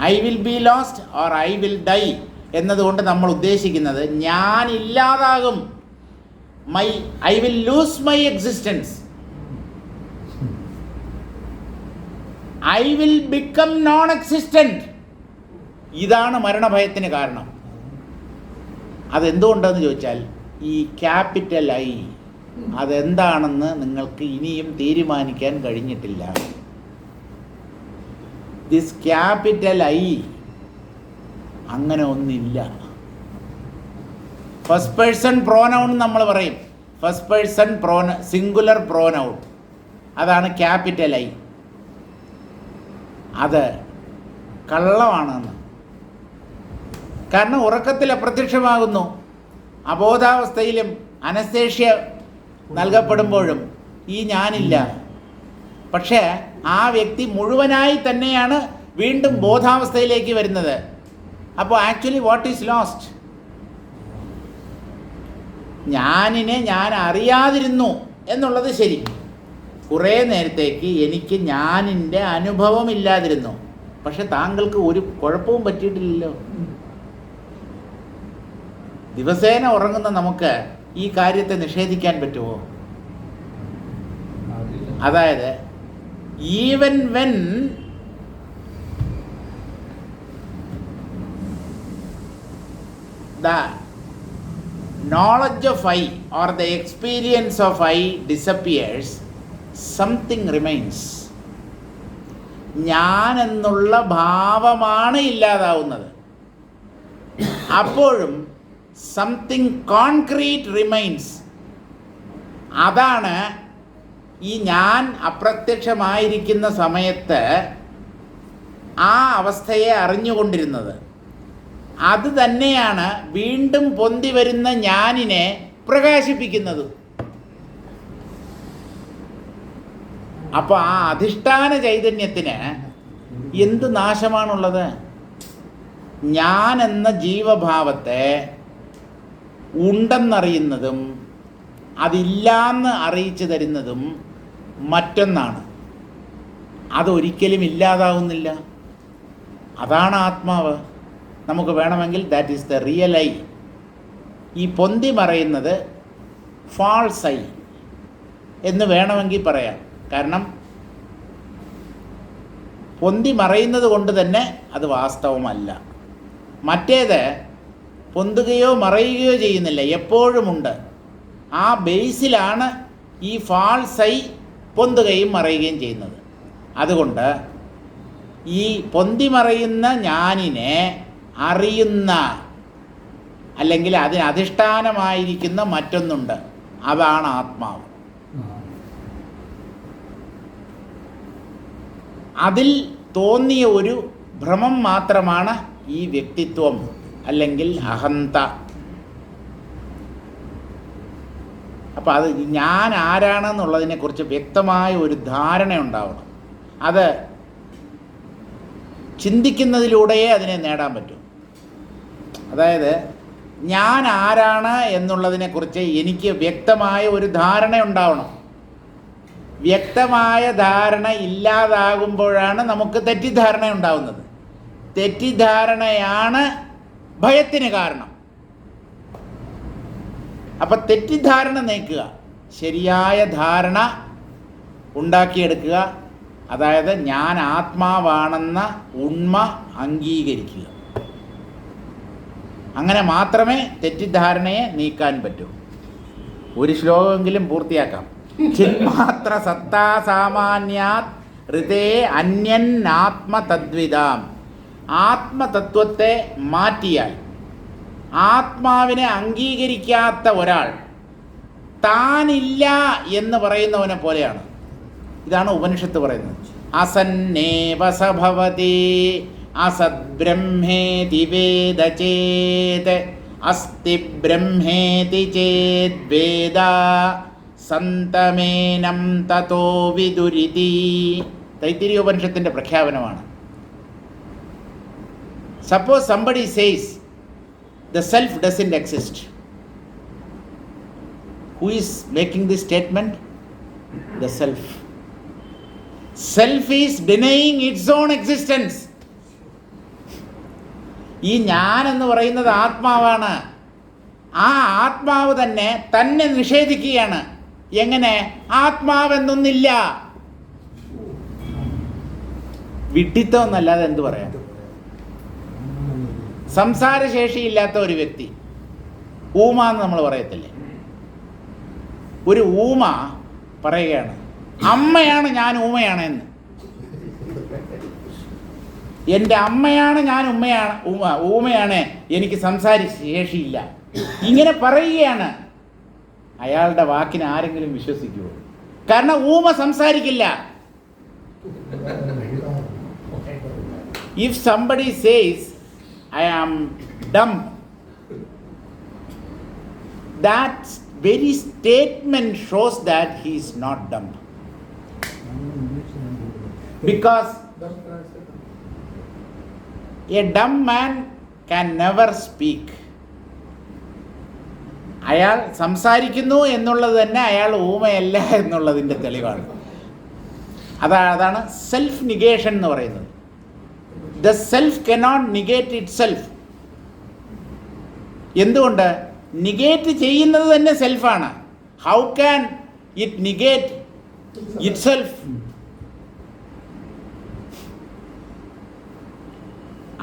I will be lost or I will die എന്നതുകൊണ്ട് നമ്മൾ ഉദ്ദേശിക്കുന്നത് ഞാൻ ഇല്ലാതാകും. I will lose my existence. I will become non existent. ഇതാണ് മരണഭയത്തിന് കാരണം. അതെന്തുകൊണ്ടെന്ന് ചോദിച്ചാൽ ഈ ക്യാപിറ്റൽ ഐ അതെന്താണെന്ന് നിങ്ങൾക്ക് ഇനിയും തീരുമാനിക്കാൻ കഴിഞ്ഞിട്ടില്ല. ദിസ് ക്യാപിറ്റൽ ഐ അങ്ങനെ ഒന്നില്ല. ഫസ്റ്റ് പേഴ്സൺ പ്രോനൗൺ നമ്മൾ പറയും. ഫസ്റ്റ് പേഴ്സൺ സിംഗുലർ പ്രോനൗൺ, അതാണ് ക്യാപിറ്റൽ ഐ. അത് കള്ളമാണെന്ന്. കാരണം ഉറക്കത്തിൽ അപ്രത്യക്ഷമാകുന്നു. അബോധാവസ്ഥയിലും അനസ്തേഷ്യ നൽകപ്പെടുമ്പോഴും ഈ ഞാനില്ല. പക്ഷേ ആ വ്യക്തി മുഴുവനായി തന്നെയാണ് വീണ്ടും ബോധാവസ്ഥയിലേക്ക് വരുന്നത്. അപ്പോൾ ആക്ച്വലി വാട്ട് ഈസ് ലോസ്റ്റ്? ഞാനിനെ ഞാൻ അറിയാതിരുന്നു എന്നുള്ളത് ശരി. കുറേ നേരത്തേക്ക് എനിക്ക് ഞാനിൻ്റെ അനുഭവമില്ലാതിരുന്നു. പക്ഷെ താങ്കൾക്ക് ഒരു കുഴപ്പവും പറ്റിയിട്ടില്ലല്ലോ. ദിവസേന ഉറങ്ങുന്ന നമുക്ക് ഈ കാര്യത്തെ നിഷേധിക്കാൻ പറ്റുമോ? അതായത് even when the knowledge of I or the experience of I disappears, something remains. ഞാൻ എന്നുള്ള ഭാവമാണ് ഇല്ലാതാവുന്നത്. അപ്പോഴും സംതിങ് കോൺക്രീറ്റ് റിമൈൻസ്. അതാണ് ഈ ഞാൻ അപ്രത്യക്ഷമായിരിക്കുന്ന സമയത്ത് ആ അവസ്ഥയെ അറിഞ്ഞുകൊണ്ടിരുന്നത്. അത് തന്നെയാണ് വീണ്ടും പൊന്തി വരുന്ന ഞാനിനെ പ്രകാശിപ്പിക്കുന്നത്. അപ്പോൾ ആ അധിഷ്ഠാന ചൈതന്യത്തിന് എന്ത് നാശമാണുള്ളത്? ഞാൻ എന്ന ജീവഭാവത്തെ ഉണ്ടെന്നറിയുന്നതും അതില്ലാന്ന് അറിയിച്ചു തരുന്നതും മറ്റൊന്നാണ്. അതൊരിക്കലും ഇല്ലാതാവുന്നില്ല. അതാണ് ആത്മാവ്. നമുക്ക് വേണമെങ്കിൽ that is the real I. ഈ പൊന്തി മറയുന്നത് ഫാൾസ് ഐ എന്ന് വേണമെങ്കിൽ പറയാം. കാരണം പൊന്തി മറയുന്നത് കൊണ്ട് തന്നെ അത് വാസ്തവമല്ല. മറ്റേത് പൊന്തുകയോ മറയുകയോ ചെയ്യുന്നില്ല, എപ്പോഴുമുണ്ട്. ആ ബേസിലാണ് ഈ ഫാൾസ് ഐ പൊന്തുകയും മറയുകയും ചെയ്യുന്നത്. അതുകൊണ്ട് ഈ പൊന്തി മറയുന്ന ഞാനിനെ അറിയുന്ന അല്ലെങ്കിൽ അതിന് അധിഷ്ഠാനമായിരിക്കുന്ന മറ്റൊന്നുണ്ട്. അതാണ് ആത്മാവ്. അതിൽ തോന്നിയ ഒരു ഭ്രമം മാത്രമാണ് ഈ വ്യക്തിത്വം അല്ലെങ്കിൽ അഹന്ത. അപ്പോൾ അത് ഞാൻ ആരാണെന്നുള്ളതിനെക്കുറിച്ച് വ്യക്തമായ ഒരു ധാരണ ഉണ്ടാവണം. അത് ചിന്തിക്കുന്നതിലൂടെയേ അതിനെ നേടാൻ പറ്റൂ. അതായത് ഞാൻ ആരാണ് എന്നുള്ളതിനെക്കുറിച്ച് എനിക്ക് വ്യക്തമായ ഒരു ധാരണ ഉണ്ടാവണം. വ്യക്തമായ ധാരണ ഇല്ലാതാകുമ്പോഴാണ് നമുക്ക് തെറ്റിദ്ധാരണ ഉണ്ടാവുന്നത്. തെറ്റിദ്ധാരണയാണ് ഭയത്തിന് കാരണം. അപ്പം തെറ്റിദ്ധാരണ നീക്കുക, ശരിയായ ധാരണ ഉണ്ടാക്കിയെടുക്കുക. അതായത് ഞാൻ ആത്മാവാണെന്ന ഉണ്മ അംഗീകരിക്കുക. അങ്ങനെ മാത്രമേ തെറ്റിദ്ധാരണയെ നീക്കാൻ പറ്റൂ. ഒരു ശ്ലോകമെങ്കിലും പൂർത്തിയാക്കാം. ചിന്മാത്ര സത്താ സാമാന്യാത് ഋതേ അന്യൻ ആത്മതദ്വിതാം. ആത്മതത്വത്തെ മാറ്റിയാൽ, ആത്മാവിനെ അംഗീകരിക്കാത്ത ഒരാൾ താനില്ല എന്ന് പറയുന്നവനെ പോലെയാണ്. ഇതാണ് ഉപനിഷത്ത് പറയുന്നത്. അസന്നേവ സ ഭവതി അസദ്ബ്രഹ്മേതി വേദ ചേത് അസ്തി ബ്രഹ്മേതി ചേദ്വേദ സന്തമേനം തതോ വിദുരിതി. തൈത്തിരീയ ഉപനിഷത്തിൻ്റെ പ്രഖ്യാപനമാണ്. Suppose somebody says the self doesn't exist. Who is making this statement? The self. Self is denying its own existence. ഈ ഞാൻ എന്ന് പറയുന്നത് ആത്മാവാണ്. ആ ആത്മാവ് തന്നെ നിഷേധിക്കുകയാണ്. എങ്ങനെ? ആത്മാവെന്നൊന്നില്ല. വിഡ്ഢിത്തം എന്നല്ലാതെ എന്തു പറയാം? സംസാരശേഷിയില്ലാത്ത ഒരു വ്യക്തി, ഊമ എന്ന് നമ്മൾ പറയത്തില്ലേ, ഒരു ഊമ പറയുകയാണ് അമ്മയാണ് ഞാൻ ഊമയാണ് എന്ന്. എൻ്റെ അമ്മയാണ് ഞാൻ ഊമയാണ്, എനിക്ക് സംസാരശേഷിയില്ല, ഇങ്ങനെ പറയുകയാണ്. അയാളുടെ വാക്കിന് ആരെങ്കിലും വിശ്വസിക്കുമോ? കാരണം ഊമ സംസാരിക്കില്ല. If somebody says I am dumb, that very statement shows that he is not dumb. Because a dumb man can never speak. അയാൾ സംസാരിക്കുന്നു എന്നുള്ളത് തന്നെ അയാൾ ഊമയല്ല എന്നുള്ളതിൻ്റെ തെളിവാണ്. അതാണ് സെൽഫ് നിഗേഷൻ എന്ന് പറയുന്നത്. The self cannot negate itself. എന്തുകൊണ്ട്? നിഗേറ്റ് ചെയ്യുന്നത് തന്നെ സെൽഫാണ്. How can it negate itself?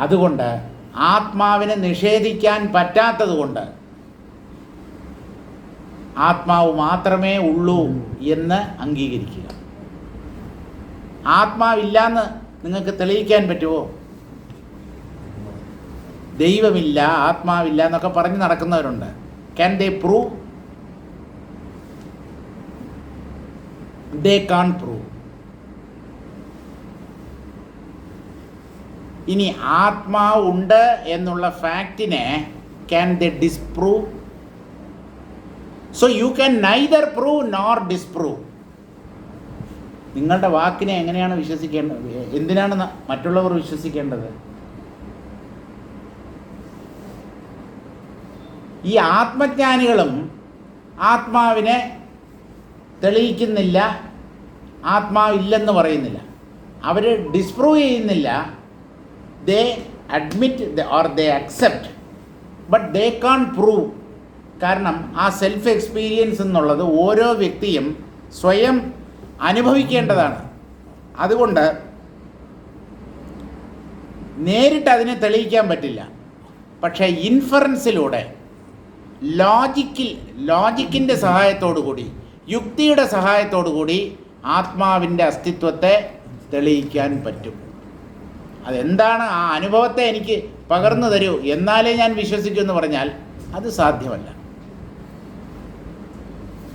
അതുകൊണ്ട് ആത്മാവിനെ നിഷേധിക്കാൻ പറ്റാത്തത് കൊണ്ട് ആത്മാവ് മാത്രമേ ഉള്ളൂ എന്ന് അംഗീകരിക്കുക. ആത്മാവില്ലാന്ന് നിങ്ങൾക്ക് തെളിയിക്കാൻ പറ്റുമോ? ദൈവമില്ല, ആത്മാവില്ല എന്നൊക്കെ പറഞ്ഞ് നടക്കുന്നവരുണ്ട്. Can they prove? They can't prove. ഇനി ആത്മാവ് ഉണ്ട് എന്നുള്ള ഫാക്റ്റിനെ can they disprove? So you can neither prove nor disprove. നിങ്ങളുടെ വാക്കിനെ എങ്ങനെയാണ് വിശ്വസിക്കേണ്ടത്? എന്തിനാണ് മറ്റുള്ളവർ വിശ്വസിക്കേണ്ടത്? ഈ ആത്മജ്ഞാനികളും ആത്മാവിനെ തെളിയിക്കുന്നില്ല, ആത്മാവില്ലെന്ന് പറയുന്നില്ല, അവർ ഡിസ്പ്രൂവ് ചെയ്യുന്നില്ല. They admit or they accept, but they can't prove. കാരണം ആ സെൽഫ് എക്സ്പീരിയൻസ് എന്നുള്ളത് ഓരോ വ്യക്തിയും സ്വയം അനുഭവിക്കേണ്ടതാണ്. അതുകൊണ്ട് നേരിട്ട് അതിനെ തെളിയിക്കാൻ പറ്റില്ല. പക്ഷേ ഇൻഫറൻസിലൂടെ ലോജിക്കിൻ്റെ സഹായത്തോടു കൂടി, യുക്തിയുടെ സഹായത്തോടു കൂടി ആത്മാവിൻ്റെ അസ്തിത്വത്തെ തെളിയിക്കാൻ പറ്റും. അതെന്താണ്? ആ അനുഭവത്തെ എനിക്ക് പകർന്നു തരൂ എന്നാലേ ഞാൻ വിശ്വസിക്കൂ എന്ന് പറഞ്ഞാൽ അത് സാധ്യമല്ല.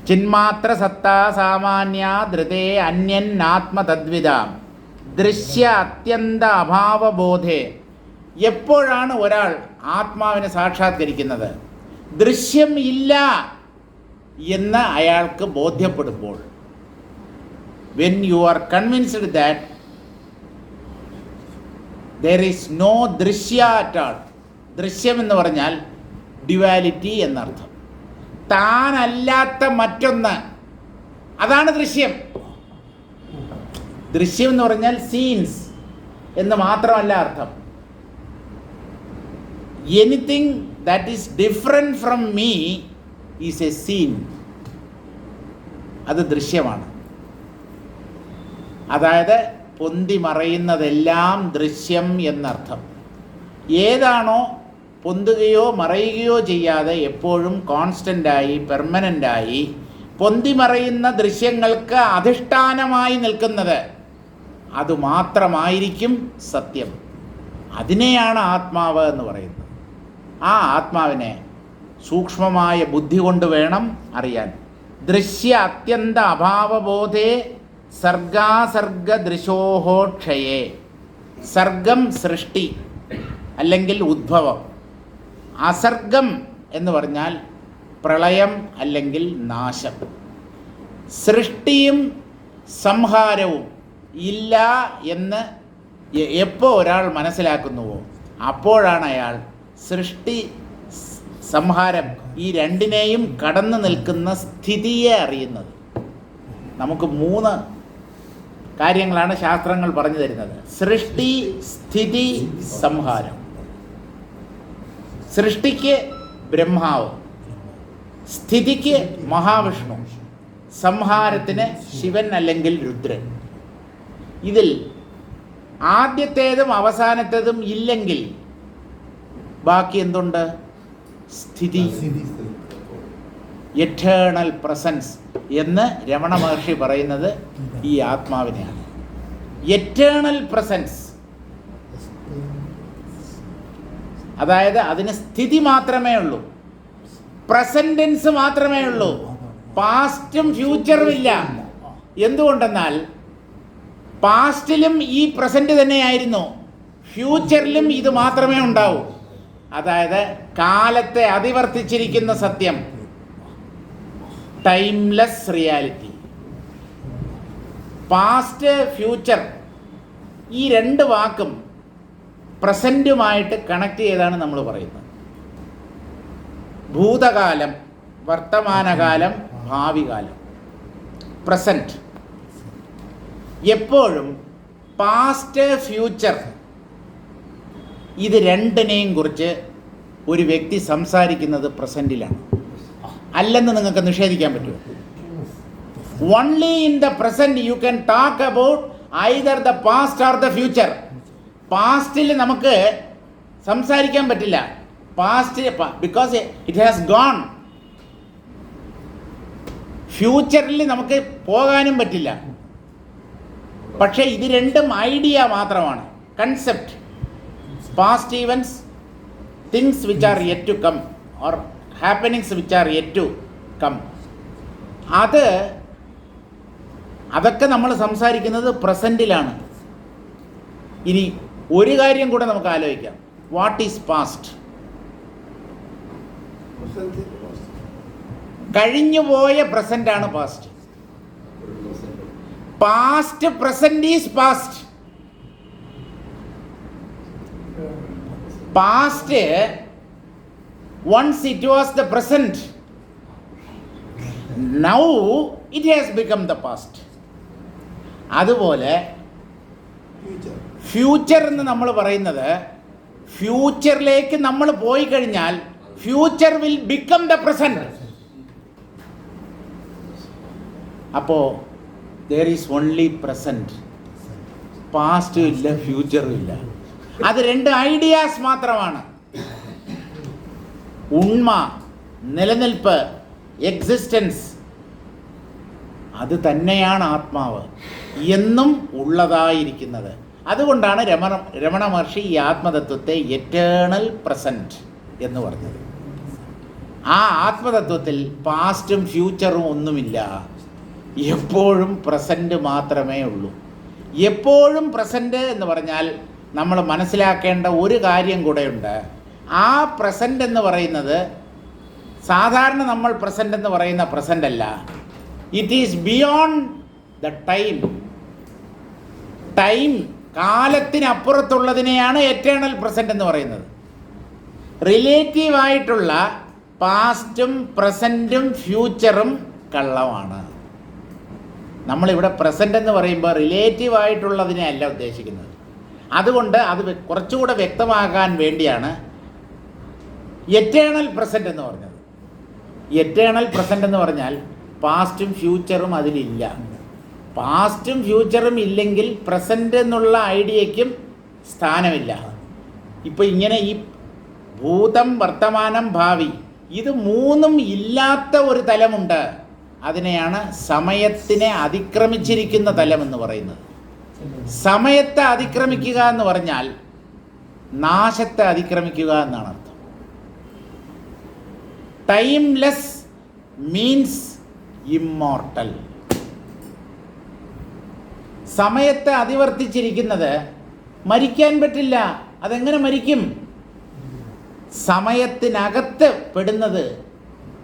ചിന്മാത്ര സത്താ സാമാന്യ ധൃതേ അന്യൻ ആത്മ തദ്വിതാം ദൃശ്യ അത്യന്ത അഭാവബോധേ. എപ്പോഴാണ് ഒരാൾ ആത്മാവിനെ സാക്ഷാത്കരിക്കുന്നത്? ദൃശ്യം ഇല്ല എന്ന് അയാൾക്ക് ബോധ്യപ്പെടുമ്പോൾ. When you are convinced that there is no ദൃശ്യ അറ്റ് ആൾ. ദൃശ്യം എന്ന് പറഞ്ഞാൽ ഡ്യുവാലിറ്റി എന്നർത്ഥം. താനല്ലാത്ത മറ്റൊന്ന്, അതാണ് ദൃശ്യം. ദൃശ്യം എന്ന് പറഞ്ഞാൽ സീൻസ് എന്ന് മാത്രമല്ല അർത്ഥം. Anything that is different from me is a scene. അത് ദൃശ്യമാണ്. അതായത് പൊന്തി മറയുന്നതെല്ലാം ദൃശ്യം എന്നർത്ഥം. ഏതാണോ പൊന്തുകയോ മറയുകയോ ചെയ്യാതെ എപ്പോഴും കോൺസ്റ്റൻ്റായി പെർമനൻ്റായി പൊന്തി മറയുന്ന ദൃശ്യങ്ങൾക്ക് അധിഷ്ഠാനമായി നിൽക്കുന്നത്, അതുമാത്രമായിരിക്കും സത്യം. അതിനെയാണ് ആത്മാവ് എന്ന് പറയുന്നത്. ആ ആത്മാവിനെ സൂക്ഷ്മമായ ബുദ്ധി കൊണ്ട് വേണം അറിയാൻ. ദൃശ്യ അത്യന്ത അഭാവബോധേ സർഗാസർഗദൃശോഹോ ക്ഷയേ. സർഗം സൃഷ്ടി അല്ലെങ്കിൽ ഉദ്ഭവം, അസർഗം എന്ന് പറഞ്ഞാൽ പ്രളയം അല്ലെങ്കിൽ നാശം. സൃഷ്ടിയും സംഹാരവും ഇല്ല എന്ന് എപ്പോൾ ഒരാൾ മനസ്സിലാക്കുന്നുവോ അപ്പോഴാണ് അയാൾ സൃഷ്ടി സംഹാരം ഈ രണ്ടിനെയും കടന്നു നിൽക്കുന്ന സ്ഥിതിയെ അറിയുന്നത്. നമുക്ക് 3 കാര്യങ്ങളാണ് ശാസ്ത്രങ്ങൾ പറഞ്ഞു തരുന്നത്: സൃഷ്ടി, സ്ഥിതി, സംഹാരം. സൃഷ്ടിക്ക് ബ്രഹ്മാവ്, സ്ഥിതിക്ക് മഹാവിഷ്ണു, സംഹാരത്തിന് ശിവൻ അല്ലെങ്കിൽ രുദ്രൻ. ഇതിൽ ആദ്യത്തേതും അവസാനത്തേതും ഇല്ലെങ്കിൽ ബാക്കി എന്തുണ്ട്? സ്ഥിതി, എറ്റേണൽ പ്രസൻസ് എന്ന് രമണ മഹർഷി പറയുന്നത് ഈ ആത്മാവിനെയാണ്. എറ്റേണൽ പ്രസൻസ്, അതായത് അതിന് സ്ഥിതി മാത്രമേ ഉള്ളൂ, പ്രസൻറ്റൻസ് മാത്രമേ ഉള്ളൂ, പാസ്റ്റും ഫ്യൂച്ചറും ഇല്ല. എന്തുകൊണ്ടെന്നാൽ പാസ്റ്റിലും ഈ പ്രസൻറ്റ് തന്നെയായിരുന്നു, ഫ്യൂച്ചറിലും ഇത് മാത്രമേ ഉണ്ടാവൂ. അതായത് കാലത്തെ അതിവർത്തിച്ചിരിക്കുന്ന സത്യം, ടൈംലെസ് റിയാലിറ്റി. പാസ്റ്റ്, ഫ്യൂച്ചർ ഈ 2 വാക്കും പ്രസൻറ്റുമായിട്ട് കണക്ട് ചെയ്താണ് നമ്മൾ പറയുന്നത്. ഭൂതകാലം, വർത്തമാനകാലം, ഭാവികാലം, പ്രസൻറ്റ്. എപ്പോഴും പാസ്റ്റ്, ഫ്യൂച്ചർ ഇത് രണ്ടിനെയും കുറിച്ച് ഒരു വ്യക്തി സംസാരിക്കുന്നത് പ്രസൻറ്റിലാണ്. അല്ലെന്ന് നിങ്ങൾക്ക് നിഷേധിക്കാൻ പറ്റുമോ? Only in the present you can talk about either the past or the future. പാസ്റ്റിൽ നമുക്ക് സംസാരിക്കാൻ പറ്റില്ല, past because it has gone. ഫ്യൂച്ചറിൽ നമുക്ക് പോകാനും പറ്റില്ല. പക്ഷേ ഇത് രണ്ടും ഐഡിയ മാത്രമാണ്, concept. Past events, things which are yet to come or happenings which are yet to come. അതൊക്കെ നമ്മൾ സംസാരിക്കുന്നത് പ്രസൻറ്റിലാണ്. ഇനി ഒരു കാര്യം കൂടെ നമുക്ക് ആലോചിക്കാം. What is past? കഴിഞ്ഞുപോയ പ്രസൻ്റാണ് past. Past present is past. Past once it was the present, now it has become the past. അതുപോലെ ഫ്യൂച്ചർ എന്ന് നമ്മൾ പറയുന്നത്, ഫ്യൂച്ചറിലേക്ക് നമ്മൾ പോയി കഴിഞ്ഞാൽ future will become the present. അപ്പോൾ there is only present, പാസ്റ്റും ഇല്ല ഫ്യൂച്ചറും ഇല്ല. അത് 2 ഐഡിയാസ് മാത്രമാണ്. ഉണ്മ, നിലനിൽപ്പ്, എക്സിസ്റ്റൻസ്, അത് തന്നെയാണ് ആത്മാവ് എന്നും ഉള്ളതായിരിക്കുന്നത്. അതുകൊണ്ടാണ് രമണ മഹർഷി ഈ ആത്മതത്വത്തെ എറ്റേണൽ പ്രസൻറ്റ് എന്ന് പറഞ്ഞത്. ആ ആത്മതത്വത്തിൽ പാസ്റ്റും ഫ്യൂച്ചറും ഒന്നുമില്ല, എപ്പോഴും പ്രസൻറ്റ് മാത്രമേ ഉള്ളൂ. എപ്പോഴും പ്രസൻറ്റ് എന്ന് പറഞ്ഞാൽ നമ്മൾ മനസ്സിലാക്കേണ്ട ഒരു കാര്യം കൂടെയുണ്ട്. ആ പ്രസൻറ്റ് എന്ന് പറയുന്നത് സാധാരണ നമ്മൾ പ്രസൻറ്റ് എന്ന് പറയുന്ന പ്രസൻ്റ് അല്ല. It is beyond the time. Time, കാലത്തിനപ്പുറത്തുള്ളതിനെയാണ് എറ്റേണൽ പ്രസൻറ്റ് എന്ന് പറയുന്നത്. റിലേറ്റീവായിട്ടുള്ള പാസ്റ്റും പ്രസൻറ്റും ഫ്യൂച്ചറും കള്ളമാണ്. നമ്മളിവിടെ പ്രസൻ്റ് എന്ന് പറയുമ്പോൾ റിലേറ്റീവായിട്ടുള്ളതിനെ അല്ല ഉദ്ദേശിക്കുന്നത്. അതുകൊണ്ട് അത് കുറച്ചുകൂടെ വ്യക്തമാകാൻ വേണ്ടിയാണ് എറ്റേണൽ പ്രസൻറ്റ് എന്ന് പറഞ്ഞത്. എറ്റേണൽ പ്രസൻറ്റ് എന്ന് പറഞ്ഞാൽ പാസ്റ്റും ഫ്യൂച്ചറും അതിലില്ല. പാസ്റ്റും ഫ്യൂച്ചറും ഇല്ലെങ്കിൽ പ്രസൻറ്റ് എന്നുള്ള ഐഡിയയ്ക്കും സ്ഥാനമില്ല. ഇപ്പോൾ ഇങ്ങനെ ഈ ഭൂതം, വർത്തമാനം, ഭാവി, ഇത് 3ഉം ഇല്ലാത്ത ഒരു തലമുണ്ട്. അതിനെയാണ് സമയത്തിനെ അതിക്രമിച്ചിരിക്കുന്ന തലം എന്ന് പറയുന്നത്. സമയത്തെ അതിക്രമിക്കുക എന്ന് പറഞ്ഞാൽ നാശത്തെ അതിക്രമിക്കുക എന്നാണ് അർത്ഥം. Timeless means immortal. സമയത്തെ അതിവർത്തിച്ചിരിക്കുന്നത് മരിക്കാൻ പറ്റില്ല. അതെങ്ങനെ മരിക്കും? സമയത്തിനകത്ത് പെടുന്നത്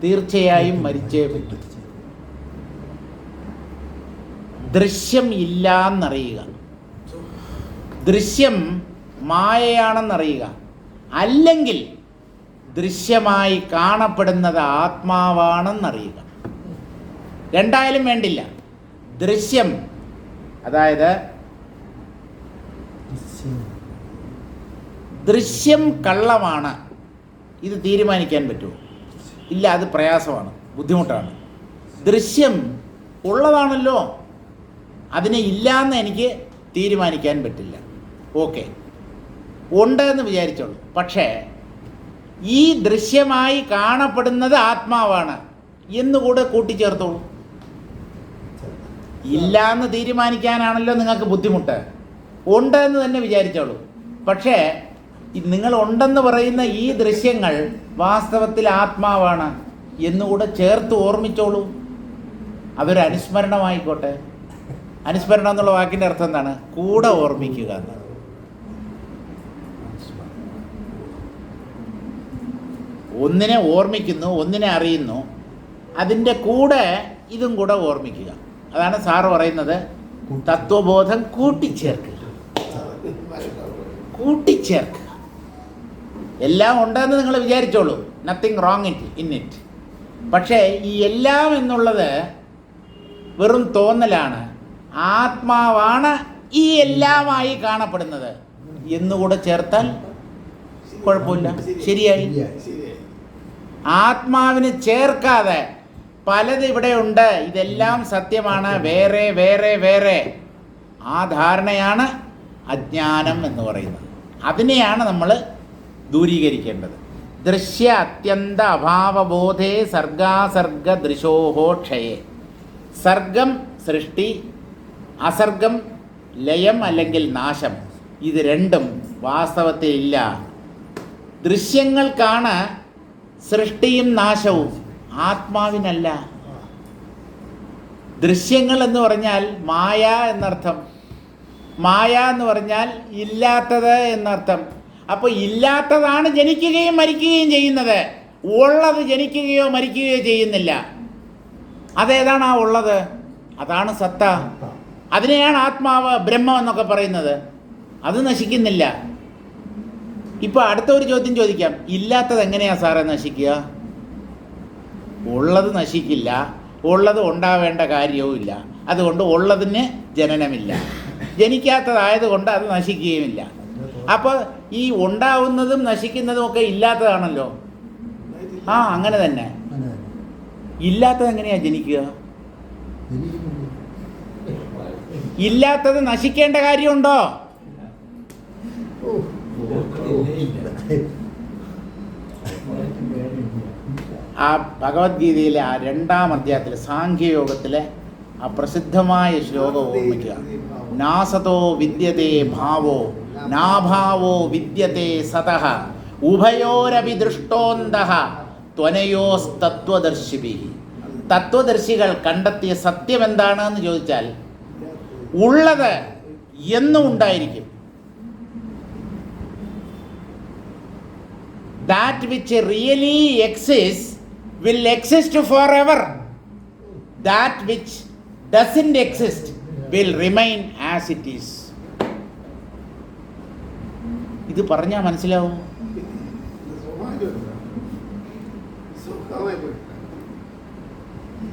തീർച്ചയായും മരിച്ചേ പറ്റും. ദൃശ്യം ഇല്ല എന്നറിയുക, ദൃശ്യം മായയാണെന്നറിയുക, അല്ലെങ്കിൽ ദൃശ്യമായി കാണപ്പെടുന്നത് ആത്മാവാണെന്നറിയുക. രണ്ടായാലും വേണ്ടില്ല. ദൃശ്യം, അതായത് ദൃശ്യം കള്ളമാണ്, ഇത് തീരുമാനിക്കാൻ പറ്റുമോ? ഇല്ല, അത് പ്രയാസമാണ്, ബുദ്ധിമുട്ടാണ്. ദൃശ്യം ഉള്ളതാണല്ലോ, അതിനെ ഇല്ലയെന്ന് എനിക്ക് തീരുമാനിക്കാൻ പറ്റില്ല. ഓക്കെ, ഉണ്ട് എന്ന് വിചാരിച്ചോളൂ. പക്ഷേ ഈ ദൃശ്യമായി കാണപ്പെടുന്നത് ആത്മാവാണ് എന്നുകൂടെ കൂട്ടിച്ചേർത്തോളൂ. ഇല്ല എന്ന് തീരുമാനിക്കാനാണല്ലോ നിങ്ങൾക്ക് ബുദ്ധിമുട്ട്. ഉണ്ട് എന്ന് തന്നെ വിചാരിച്ചോളൂ. പക്ഷേ നിങ്ങൾ ഉണ്ടെന്ന് പറയുന്ന ഈ ദൃശ്യങ്ങൾ വാസ്തവത്തിൽ ആത്മാവാണ് എന്നുകൂടെ ചേർത്ത് ഓർമ്മിച്ചോളൂ. അതൊരു അനുസ്മരണമായിക്കോട്ടെ. അനുസ്മരണം എന്നുള്ള വാക്കിൻ്റെ അർത്ഥം എന്താണ്? കൂടെ ഓർമ്മിക്കുക എന്നാണ്. ഒന്നിനെ ഓർമ്മിക്കുന്നു, ഒന്നിനെ അറിയുന്നു, അതിൻ്റെ കൂടെ ഇതും കൂടെ ഓർമ്മിക്കുക. അതാണ് സാറ് പറയുന്നത്, തത്വബോധം കൂട്ടിച്ചേർക്കുക. കൂട്ടിച്ചേർക്കുക. എല്ലാം ഉണ്ടെന്ന് നിങ്ങൾ വിചാരിച്ചോളൂ, നത്തിങ് റോങ് ഇൻ ഇറ്റ്. പക്ഷേ ഈ എല്ലാം എന്നുള്ളത് വെറും തോന്നലാണ്. ആത്മാവാണ് ഈ എല്ലാമായി കാണപ്പെടുന്നത് എന്നുകൂടെ ചേർത്താൽ കുഴപ്പമില്ല, ശരിയായി. ആത്മാവിന് ചേർക്കാതെ പലത് ഇവിടെ ഉണ്ട്, ഇതെല്ലാം സത്യമാണ്, വേറെ വേറെ വേറെ, ആ ധാരണയാണ് അജ്ഞാനം എന്ന് പറയുന്നത്. അതിനെയാണ് നമ്മൾ ദൂരീകരിക്കേണ്ടത്. ദൃശ്യ അത്യന്ത അഭാവബോധേ സർഗാസർഗ ദൃശോഹോ ക്ഷയേ. സർഗം സൃഷ്ടി, അസർഗം ലയം അല്ലെങ്കിൽ നാശം, ഇത് രണ്ടും വാസ്തവത്തിൽ ഇല്ല. ദൃശ്യങ്ങൾക്കാണ് സൃഷ്ടിയും നാശവും, ആത്മാവിനല്ല. ദൃശ്യങ്ങൾ എന്ന് പറഞ്ഞാൽ മായ എന്നർത്ഥം. മായ എന്ന് പറഞ്ഞാൽ ഇല്ലാത്തത് എന്നർത്ഥം. അപ്പോൾ ഇല്ലാത്തതാണ് ജനിക്കുകയും മരിക്കുകയും ചെയ്യുന്നത്. ഉള്ളത് ജനിക്കുകയോ മരിക്കുകയോ ചെയ്യുന്നില്ല. അതേതാണ് ആ ഉള്ളത്? അതാണ് സത്ത. അതിനെയാണ് ആത്മാവ്, ബ്രഹ്മം എന്നൊക്കെ പറയുന്നത്. അത് നശിക്കുന്നില്ല. ഇപ്പോൾ അടുത്ത ഒരു ചോദ്യം ചോദിക്കാം, ഇല്ലാത്തത് എങ്ങനെയാണ് സാറേ നശിക്കുക? ഉള്ളത് നശിക്കില്ല, ഉള്ളത് ഉണ്ടാവേണ്ട കാര്യവുമില്ല. അതുകൊണ്ട് ഉള്ളതിന് ജനനമില്ല, ജനിക്കാത്തതായതുകൊണ്ട് അത് നശിക്കുകയുമില്ല. അപ്പോൾ ഈ ഉണ്ടാവുന്നതും നശിക്കുന്നതും ഒക്കെ ഇല്ലാത്തതാണല്ലോ. ആ, അങ്ങനെ തന്നെ. ഇല്ലാത്തത് എങ്ങനെയാണ് ജനിക്കുക? ഇല്ലാത്തത് നശിക്കേണ്ട കാര്യമുണ്ടോ? ആ ഭഗവത്ഗീതയിലെ ആ 2-ാം അധ്യായത്തിൽ സാഖ്യയോഗത്തിലെ ആ പ്രസിദ്ധമായ ശ്ലോകം ഓർമ്മിക്കുക. നാസതോ വിദ്യതേ ഭാവോ നാഭാവോ വിദ്യതേ സതഃ ഉഭയോരപി ദൃഷ്ടോന്തഃ ത്വനയോസ്തത്വദർശിഭിഃ. തത്വദർശികൾ കണ്ടെത്തിയ സത്യം എന്താണെന്ന് ചോദിച്ചാൽ ഉള്ളത് എന്നും ഉണ്ടായിരിക്കും. That which really exists will exist forever. That which doesn't exist will remain as it is. ഇത് പറഞ്ഞാൽ മനസ്സിലാവും.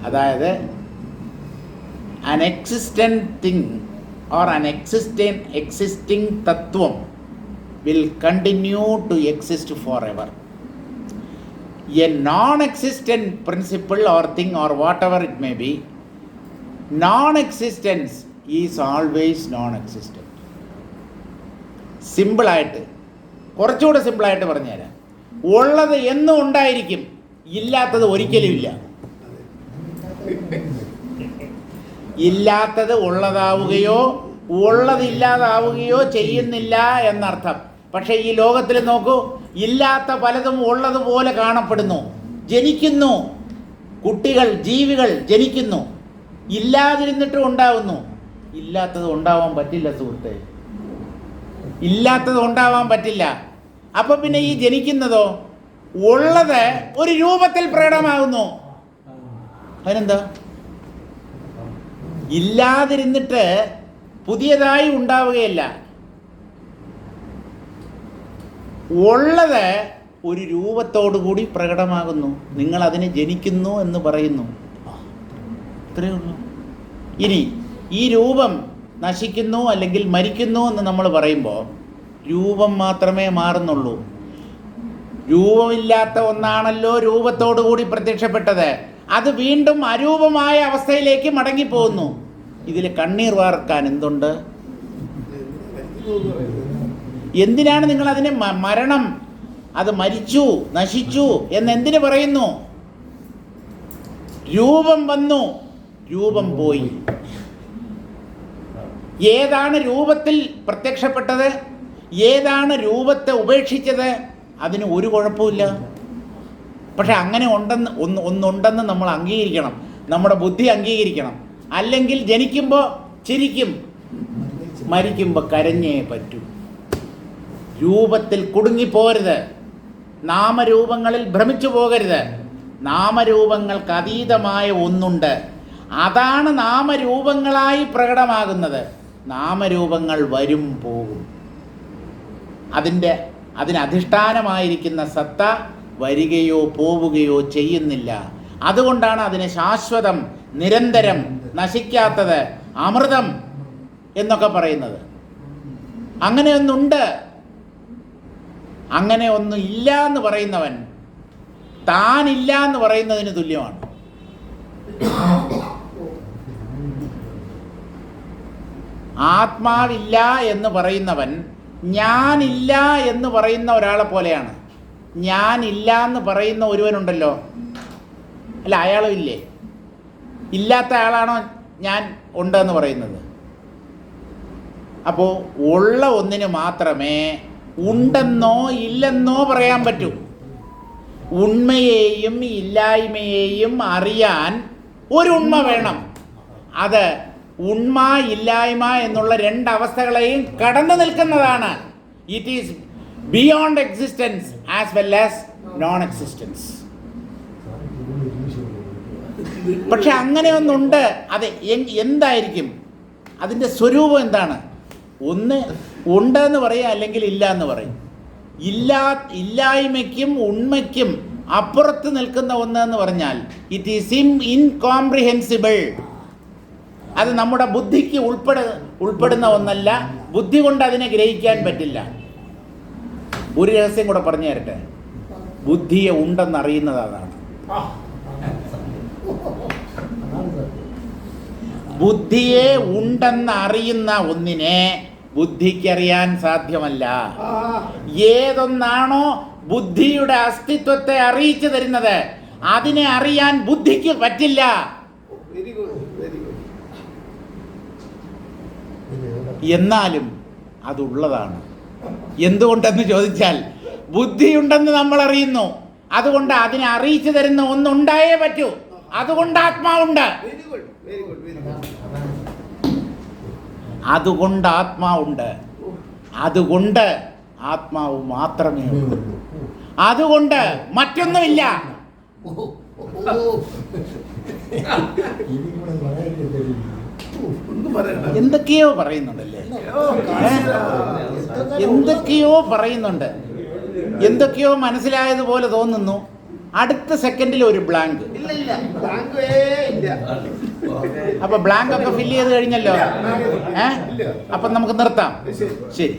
അതായത് an existent thing or an existing തത്വം will continue to exist forever. A non-existent principle or thing or whatever it may be, non-existence is always non-existent. സിമ്പിളായിട്ട്, കുറച്ചുകൂടെ സിമ്പിളായിട്ട് പറഞ്ഞുതരാം. ഉള്ളത് എന്നും ഉണ്ടായിരിക്കും, ഇല്ലാത്തത് ഒരിക്കലും ഇല്ല. ഇല്ലാത്തത് ഉള്ളതാവുകയോ ഉള്ളതില്ലാതാവുകയോ ചെയ്യുന്നില്ല എന്നർത്ഥം. പക്ഷേ ഈ ലോകത്തിൽ നോക്കൂ, ഇല്ലാത്ത പലതും ഉള്ളതുപോലെ കാണപ്പെടുന്നു, ജനിക്കുന്നു. കുട്ടികൾ, ജീവികൾ ജനിക്കുന്നു, ഇല്ലാതിരുന്നിട്ടും ഉണ്ടാവുന്നു. ഇല്ലാത്തത് ഉണ്ടാവാൻ പറ്റില്ല സുഹൃത്തെ, ഇല്ലാത്തത് ഉണ്ടാവാൻ പറ്റില്ല. അപ്പൊ പിന്നെ ഈ ജനിക്കുന്നതോ ഉള്ളത് ഒരു രൂപത്തിൽ പ്രകടമാകുന്നു. അതിനെന്താ? ഇല്ലാതിരുന്നിട്ട് പുതിയതായി ഉണ്ടാവുകയല്ല, ഉള്ളത് ഒരു രൂപത്തോടു കൂടി പ്രകടമാകുന്നു. നിങ്ങൾ അതിനെ ജനിക്കുന്നു എന്ന് പറയുന്നു, അത്രയേ ഉള്ളൂ. ഇനി ഈ രൂപം നശിക്കുന്നു അല്ലെങ്കിൽ മരിക്കുന്നു എന്ന് നമ്മൾ പറയുമ്പോൾ രൂപം മാത്രമേ മാറുന്നുള്ളൂ. രൂപമില്ലാത്ത ഒന്നാണല്ലോ രൂപത്തോടു കൂടി പ്രത്യക്ഷപ്പെട്ടത്. അത് വീണ്ടും അരൂപമായ അവസ്ഥയിലേക്ക് മടങ്ങിപ്പോകുന്നു. ഇതിൽ കണ്ണീർ വാർക്കാൻ എന്തുണ്ട്? എന്തിനാണ് നിങ്ങൾ അതിനെ മരണം, അത് മരിച്ചു നശിച്ചു എന്നെന്തിനു പറയുന്നു? രൂപം വന്നു, രൂപം പോയി. ഏതാണ് രൂപത്തിൽ പ്രത്യക്ഷപ്പെട്ടത്, ഏതാണ് രൂപത്തെ ഉപേക്ഷിച്ചത്, അതിന് ഒരു കുഴപ്പമില്ല. പക്ഷെ അങ്ങനെ ഒന്നുണ്ടെന്ന് നമ്മൾ അംഗീകരിക്കണം, നമ്മുടെ ബുദ്ധി അംഗീകരിക്കണം. അല്ലെങ്കിൽ ജനിക്കുമ്പോൾ ചിരിക്കും, മരിക്കുമ്പോൾ കരഞ്ഞേ പറ്റൂ. രൂപത്തിൽ കുടുങ്ങിപ്പോകരുത്, നാമരൂപങ്ങളിൽ ഭ്രമിച്ചു പോകരുത്. നാമരൂപങ്ങൾക്ക് അതീതമായ ഒന്നുണ്ട്, അതാണ് നാമരൂപങ്ങളായി പ്രകടമാകുന്നത്. നാമരൂപങ്ങൾ വരും പോകും, അതിനധിഷ്ഠാനമായിരിക്കുന്ന സത്ത വരികയോ പോവുകയോ ചെയ്യുന്നില്ല. അതുകൊണ്ടാണ് അതിന് ശാശ്വതം, നിരന്തരം, നശിക്കാത്തത്, അമൃതം എന്നൊക്കെ പറയുന്നത്. അങ്ങനെയൊന്നുണ്ട്. അങ്ങനെ ഒന്നും ഇല്ല എന്ന് പറയുന്നവൻ താനില്ല എന്ന് പറയുന്നതിന് തുല്യമാണ്. ആത്മാവില്ല എന്ന് പറയുന്നവൻ ഞാനില്ല എന്ന് പറയുന്ന ഒരാളെ പോലെയാണ്. ഞാനില്ല എന്ന് പറയുന്ന ഒരുവനുണ്ടല്ലോ, അല്ല അയാളും ഇല്ലേ? ഇല്ലാത്ത ആളാണോ ഞാൻ ഉണ്ടെന്ന് പറയുന്നത്? അപ്പോൾ ഉള്ള ഒന്നിന് മാത്രമേ ഉണ്ടെന്നോ ഇല്ലെന്നോ പറയാൻ പറ്റൂ. ഉണ്മയെയും ഇല്ലായ്മയെയും അറിയാൻ ഒരു ഉണ്മ വേണം. അത് ഉണ്മ ഇല്ലായ്മ എന്നുള്ള രണ്ടവസ്ഥകളെയും കടന്നു നിൽക്കുന്നതാണ്. It is beyond existence as well as non existence. പക്ഷെ അങ്ങനെ ഒന്നുണ്ട്. അത് എന്തായിരിക്കും? അതിൻ്റെ സ്വരൂപം എന്താണ്? ഒന്ന് ഉണ്ടെന്ന് പറയും, അല്ലെങ്കിൽ ഇല്ല എന്ന് പറയും. ഇല്ലായ്മയ്ക്കും ഉണ്മയ്ക്കും അപ്പുറത്ത് നിൽക്കുന്ന ഒന്ന് എന്ന് പറഞ്ഞാൽ ഇറ്റ് ഈസ് ഇൻകോംപ്രിഹെൻസിബിൾ. അത് നമ്മുടെ ബുദ്ധിക്ക് ഉൾപ്പെടുന്ന ഒന്നല്ല. ബുദ്ധി കൊണ്ട് അതിനെ ഗ്രഹിക്കാൻ പറ്റില്ല. ഒരു രഹസ്യം കൂടെ പറഞ്ഞു തരട്ടെ. ബുദ്ധിയെ ഉണ്ടെന്നറിയുന്നത് അതാണ്. ബുദ്ധിയെ ഉണ്ടെന്ന് അറിയുന്ന ഒന്നിനെ ബുദ്ധിക്കറിയാൻ സാധ്യമല്ല. ഏതൊന്നാണോ ബുദ്ധിയുടെ അസ്തിത്വത്തെ അറിയിച്ചു തരുന്നത് അതിനെ അറിയാൻ ബുദ്ധിക്ക് പറ്റില്ല. എന്നാലും അതുള്ളതാണ്. എന്തുകൊണ്ടെന്ന് ചോദിച്ചാൽ ബുദ്ധിയുണ്ടെന്ന് നമ്മൾ അറിയുന്നു, അതുകൊണ്ട് അതിനെ അറിയിച്ചു തരുന്ന ഒന്നുണ്ടായേ പറ്റൂ. അതുകൊണ്ട് ആത്മാവുണ്ട്. അതുകൊണ്ട് ആത്മാവുണ്ട്. അതുകൊണ്ട് ആത്മാവ് മാത്രമേ ഉള്ളൂ. അതുകൊണ്ട് മറ്റൊന്നുമില്ല. എന്തൊക്കെയോ പറയുന്നുണ്ടല്ലേ, എന്തൊക്കെയോ പറയുന്നുണ്ട്. എന്തൊക്കെയോ മനസ്സിലായതുപോലെ തോന്നുന്നു. അടുത്ത സെക്കൻഡിൽ ഒരു ബ്ലാങ്ക്. അപ്പൊ ബ്ലാങ്ക് ഒക്കെ ഫില്ല് ചെയ്ത് കഴിഞ്ഞല്ലോ. അപ്പൊ നമുക്ക് നിർത്താം. ശരി.